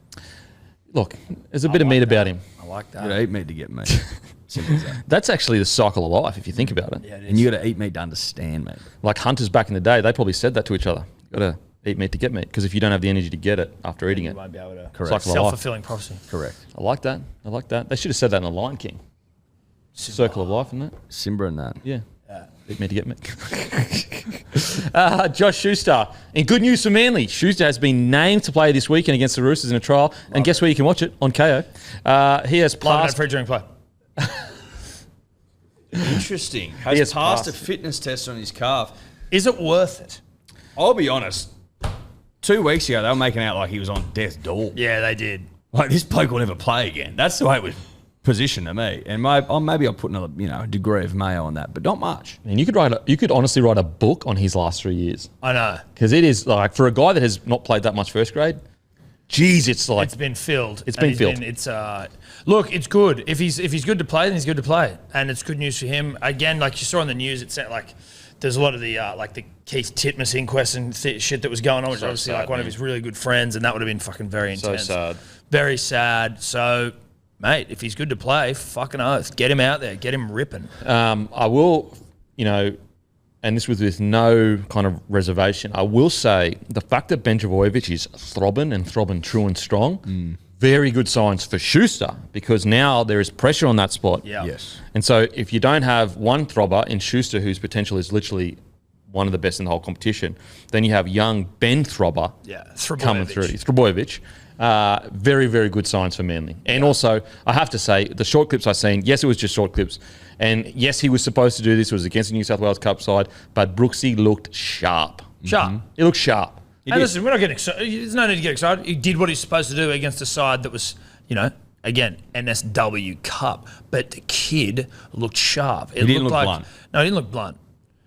Look, there's a bit of meat about him. I like You got to that. eat meat to get meat. Simple as that. That's actually the cycle of life if you think about it. Yeah, it And is. you got to eat meat to understand meat. Like hunters back in the day, they probably said that to each other. Got to eat meat to get meat because if you don't have the energy to get it after eating You it, won't be able to. Correct. cycle of life. Self-fulfilling prophecy. Correct. I like that. I like that. They should have said that in The Lion King. Circle of life, isn't it? Simba and that. Yeah. Eat meat to get meat. Josh Schuster. In good news for Manly, Schuster has been named to play this weekend against the Roosters in a trial. And guess where you can watch it? On KO. He has Live and passed. free during play. Interesting. He has Has passed a passed. fitness test on his calf. Is it worth it? I'll be honest. 2 weeks ago, they were making out like he was on death's door. Yeah, they did. Like, this bloke will never play again. That's the way it was positioned to me. And maybe I'll put another degree of mayo on that, but not much. And you could honestly write a book on his last 3 years. I know. Because it is like, for a guy that has not played that much first grade, geez, it's like, It's been filled. It's And been he's filled. Look, it's good. If he's good to play, then he's good to play, and it's good news for him. Again, like you saw on the news, it said like there's a lot of the like the Keith Titmus inquest and shit that was going on, which is obviously sad, like one of man. his really good friends, and that would have been fucking very so intense, sad. very sad. So mate, if he's good to play, fucking oath, get him out there, get him ripping. I will, and this was with no kind of reservation, I will say the fact that Ben Trbojevic is throbbing true and strong, very good signs for Schuster, because now there is pressure on that spot. Yeah. Yes. And so if you don't have one throbber in Schuster, whose potential is literally one of the best in the whole competition, then you have young Ben Throbber coming through. Trbojevic. Very, very good signs for Manly. And also, I have to say, the short clips I've seen, yes, it was just short clips. And yes, he was supposed to do this. It was against the New South Wales Cup side. But Brooksy looked sharp. He looked sharp. And listen, we're not getting excited. There's no need to get excited. He did what he's supposed to do against a side that was, again, NSW Cup. But the kid looked sharp. He didn't look blunt. No, he didn't look blunt.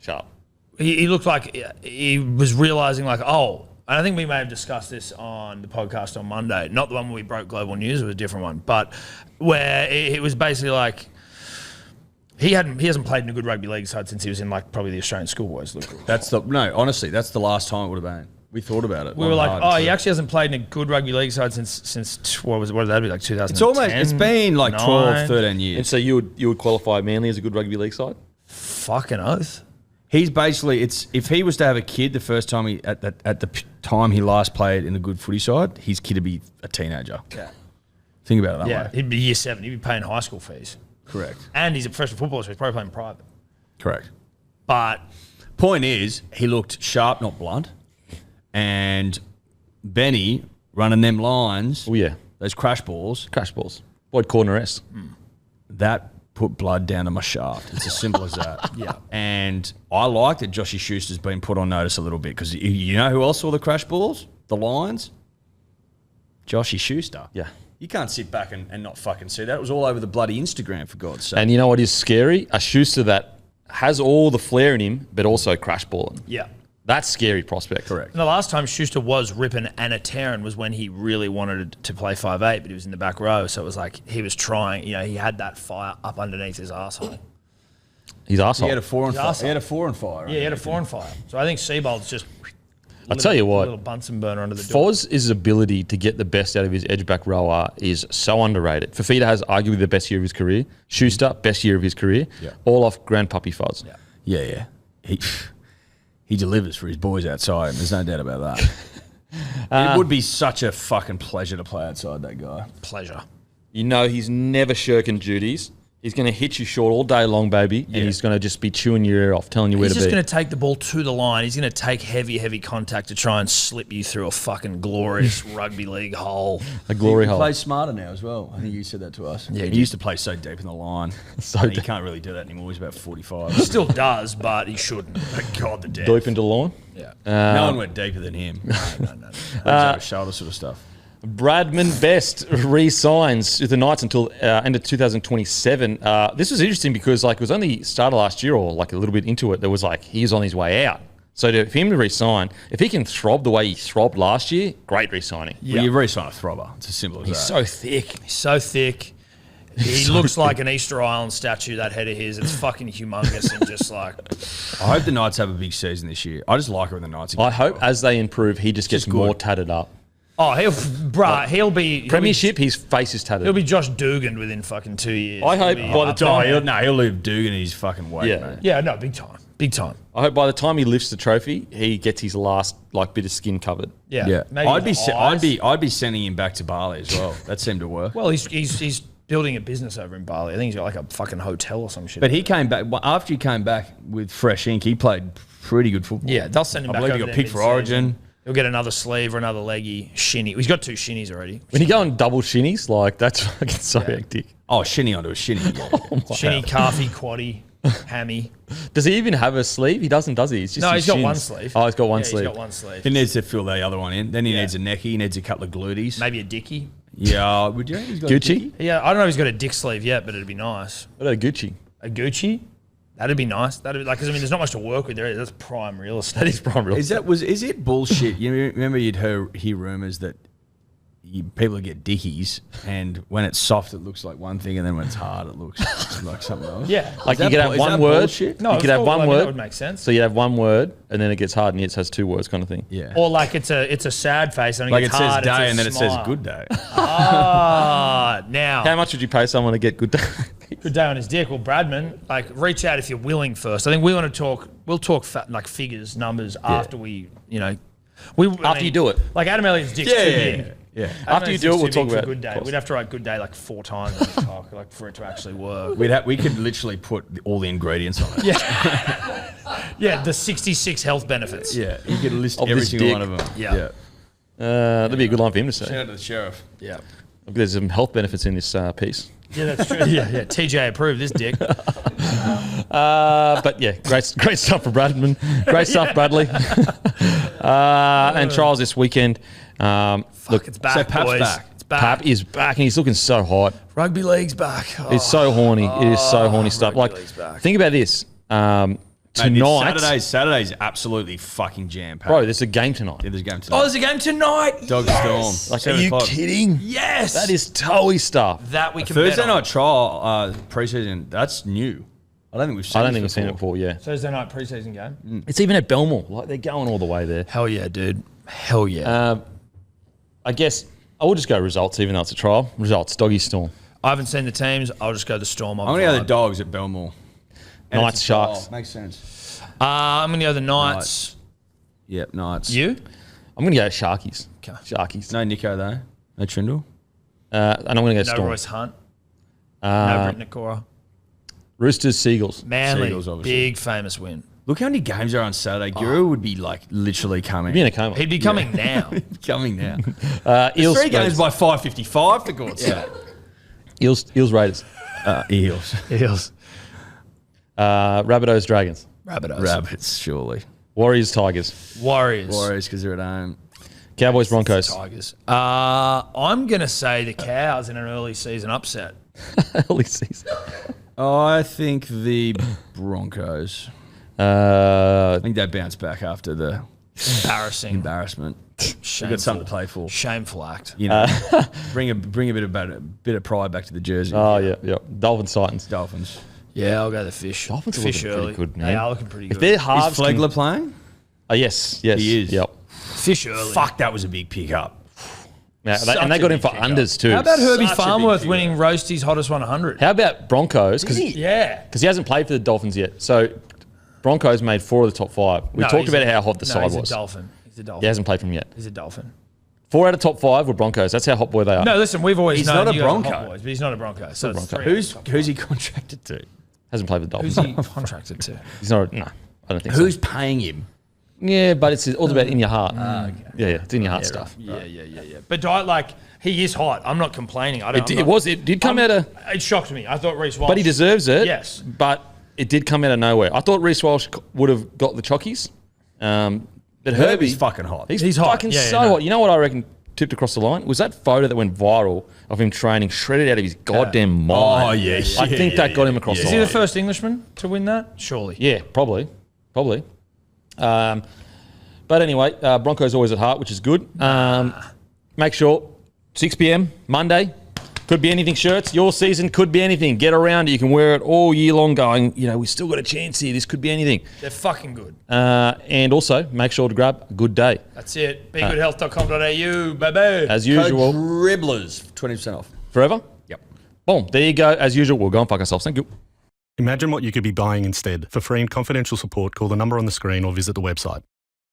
Sharp. He looked like he was realising and I think we may have discussed this on the podcast on Monday, not the one where we broke global news, it was a different one, but where it was basically like he hasn't played in a good rugby league side since he was in probably the Australian schoolboys. Honestly, that's the last time it would have been. We thought about it. We were like, he actually hasn't played in a good rugby league side since what did that be, 2010? It's been 12, 13 years. And so you would qualify Manly as a good rugby league side? Fucking oath. He's basically, if he was to have a kid the first time at the time he last played in the good footy side, his kid would be a teenager. Yeah. Think about it that way. He'd be year 7. He'd be paying high school fees. Correct. And he's a professional footballer, so he's probably playing private. Correct. But point is, he looked sharp, not blunt. And Benny running them lines, those crash balls, Boyd Corner-esque. that put blood down to my shaft. It's as simple as that. Yeah. And I like that Joshy Schuster's been put on notice a little bit, because you know who else saw the crash balls? The lines? Joshy Schuster. Yeah. You can't sit back and not fucking see that. It was all over the bloody Instagram, for God's sake. And you know what is scary? A Schuster that has all the flair in him, but also crash balling. yeah. That's scary prospect. Correct. And the last time Schuster was ripping and a tearing was when he really wanted to play 5'8", but he was in the back row. So it was like he was trying, he had that fire up underneath his arsehole. He's arsehole. He had a 4 and 5. He had a 4 and 5. Yeah, he had a 4 and 5. So I think Seabold's just... I'll tell you what, a little Bunsen burner under the door. Foz's ability to get the best out of his edge-back rower is so underrated. Fafita has arguably the best year of his career. Schuster, best year of his career. Yeah. All off grandpuppy Foz. Yeah. He delivers for his boys outside, and there's no doubt about that. It would be such a fucking pleasure to play outside that guy. Pleasure. He's never shirking duties. He's going to hit you short all day long, baby, and he's going to just be chewing your ear off, telling you where to be. He's just going to take the ball to the line. He's going to take heavy contact to try and slip you through a fucking glorious rugby league hole. A glory hole. He plays smarter now as well. I think you said that to us. Yeah, he used to play so deep in the line. He can't really do that anymore. He's about 45. He still does, but he shouldn't. Thank God, the depth. Deep into the line? Yeah. No one went deeper than him. No. Over shoulder sort of stuff. Bradman Best re-signs with the Knights until end of 2027. This was interesting because it was only started last year, or a little bit into it. There was he's on his way out. So for him to re-sign, if he can throb the way he throbbed last year, great re-signing. Yeah. Well, you re-sign a throbber. It's as simple as He's that. so thick. He's so thick. He looks like an Easter Island statue, that head of his. It's fucking humongous and just I hope the Knights have a big season this year. I just like it when the Knights I hope as they improve, he just gets more tatted up. Oh, he'll be... Premiership, his face is tatted. He'll be Josh Dugan within fucking 2 years. I hope by the time... he'll leave Dugan in his fucking weight, mate. Yeah, no, big time. Big time. I hope by the time he lifts the trophy, he gets his last bit of skin covered. Yeah. Maybe I'd be sending him back to Bali as well. That seemed to work. Well, he's building a business over in Bali. I think he's got a fucking hotel or some shit. But he came back after he came back with fresh ink. He played pretty good football. Yeah, they'll send him back. I believe he got picked for Origin. He'll get another sleeve or another leggy shinny. He's got 2 shinnies already. When you go on double shinnies, that's fucking so hectic. Oh, shinny onto a shinny. Yeah. Shinny, calfy, quaddy, hammy. Does he even have a sleeve? He doesn't, does he? He's just he's got one sleeve. Oh, he's got one sleeve. He's got one sleeve. He needs to fill the other one in. Then he needs a necky. He needs a couple of glutees. Maybe a dickie. Yeah. Would you think he's got Gucci? Yeah, I don't know if he's got a dick sleeve yet, but it'd be nice. What about Gucci? A Gucci? That'd be nice. That'd be because there's not much to work with there. That's prime real estate. That is prime real estate. Is it bullshit? You remember you'd hear rumors that people get dickies, and when it's soft, it looks like one thing, and then when it's hard, it looks like something else. Yeah. Like Is you that could have is one that word. bullshit? No, you could have one that word. would make sense. So you have one word, and then it gets hard, and it has 2 words, kind of thing. Yeah. Or like it's a sad face and Like it's it says hard, day, it's and then it says smile. good day. Ah, now How much would you pay someone to get good day? good day on his dick. Well, Bradman, like reach out if you're willing first. I think we want to talk. We'll talk like figures, numbers after we, After you do it. Like Adam Elliott's dick's too big. Yeah. Adam After you Elliott's do it, dick's we'll too talk big for about good day. cost. We'd have to write good day like 4 times on the talk, like for it to actually work. We could literally put all the ingredients on it. Yeah, the 66 health benefits. Yeah. You could list Of every this single dick. one of them. Yeah. That'd be a good line for him to say. Shout out to the sheriff. Yeah. There's some health benefits in this piece. Yeah, that's true. Yeah. TJ approved this dick. But yeah, great stuff for Bradman. Great stuff, Bradley. And trials this weekend. Look, It's back, So Pap's boys. back. It's back. Pap is back and he's looking so hot. Rugby league's back. It's so horny. It is so horny stuff. Rugby Like, league's back. think about this. Mate, Tonight, Saturday's absolutely fucking jam-packed. bro, there's a game tonight. Yeah, there's a game Oh, tonight. there's a game tonight. Dog Storm. Like, are 7 you o'clock. kidding? Yes. That is toey stuff. that we can Thursday bet on. night trial preseason. That's new. I don't think we've seen. I don't this think we've seen it before. Yeah, Thursday night preseason game. it's even at Belmore. Like they're going all the way there. Hell yeah, dude. Hell yeah. I guess I will just go results, even though it's a trial. Results. Doggy Storm. I haven't seen the teams. I'll just go the Storm. I'm gonna go the Dogs at Belmore. And Knights, it's a trial. Sharks. Makes sense. I'm going to go the Knights. Yep, Knights. You? I'm going to go Sharkies. Okay. Sharkies. No Nico though. No Trindle. And I'm going to go No Storm. Royce Hunt. No Britt Nakora. Roosters, Seagulls. Manly. Seagulls, obviously. Big famous win. Look how many games are on Saturday. Guru would be like literally coming. Be in a coma. He'd be coming now. coming now. Eels, Three games Raiders. by 5:55 for God's sake. Eels, Raiders. Eels. Eels. Rabbitohs, Dragons. Rabbitohs. Rabbits, surely. Warriors, Tigers. Warriors. Warriors because they're at home. Cowboys, Broncos. Tigers. I'm going to say the Cows in an early season upset. Early season. I think the Broncos. Uh, I think they bounce back after the Embarrassing. embarrassment. They've Shameful. got something to play for. Shameful act. You know, bring a bit of pride back to the jersey. oh, yeah. Dolphins, Titans. Dolphins. Yeah, I'll go the Fish. Dolphins are Fish looking pretty early. good, man. They are looking pretty If good. they're Is halves... Flegler playing? yes. He is. Yep. Fish early. Fuck, that was a big pickup. Yeah, Such and they a got him big for pickup. unders too. How about Herbie Such a big Farmworth figure. winning Roasty's Hottest 100? How about Broncos? Because Yeah. he hasn't played for the Dolphins yet. So Broncos made 4 of the top 5. We No, talked he's about a- how hot the no, side he's was. a Dolphin. He's a Dolphin. He hasn't played for them yet. He's a Dolphin. 4 out of top 5 were Broncos. That's how hot boy they are. No, listen, we've always He's known not a you guys are hot Bronco. boys, but he's not a Bronco. So it's Bronco. 3 Who's he contracted to? Hasn't played for the Who's Dolphins. he contracted to? He's not. No, I don't think Who's paying him? so. Yeah, but it's all about in your heart. Yeah, it's in your heart stuff. Yeah. But he is hot. I'm not complaining. It did come out of. It shocked me. I thought Reece Walsh. But he deserves it. Yes. But it did come out of nowhere. I thought Reece Walsh would have got the chockies. But Herbie's Herbie's fucking hot. He's hot. fucking Yeah, so no. hot. You know what I reckon tipped across the line? Was that photo that went viral of him training shredded out of his goddamn mind. Oh, yeah. I think that got him across Is the he line. the first Englishman to win that? Surely. Yeah, probably. But anyway, Broncos always at heart, which is good. Make sure 6 p.m. Monday. Could be anything shirts. Your season could be anything. Get around it. You can wear it all year long going, we still got a chance here. This could be anything. They're fucking good. And also, make sure to grab a good day. That's it. BeGoodHealth.com.au, baby. As usual, Dribblers, 20% off. forever. Yep. Boom. There you go. As usual, we'll go and fuck ourselves. Thank you. Imagine what you could be buying instead. For free and confidential support, call the number on the screen or visit the website.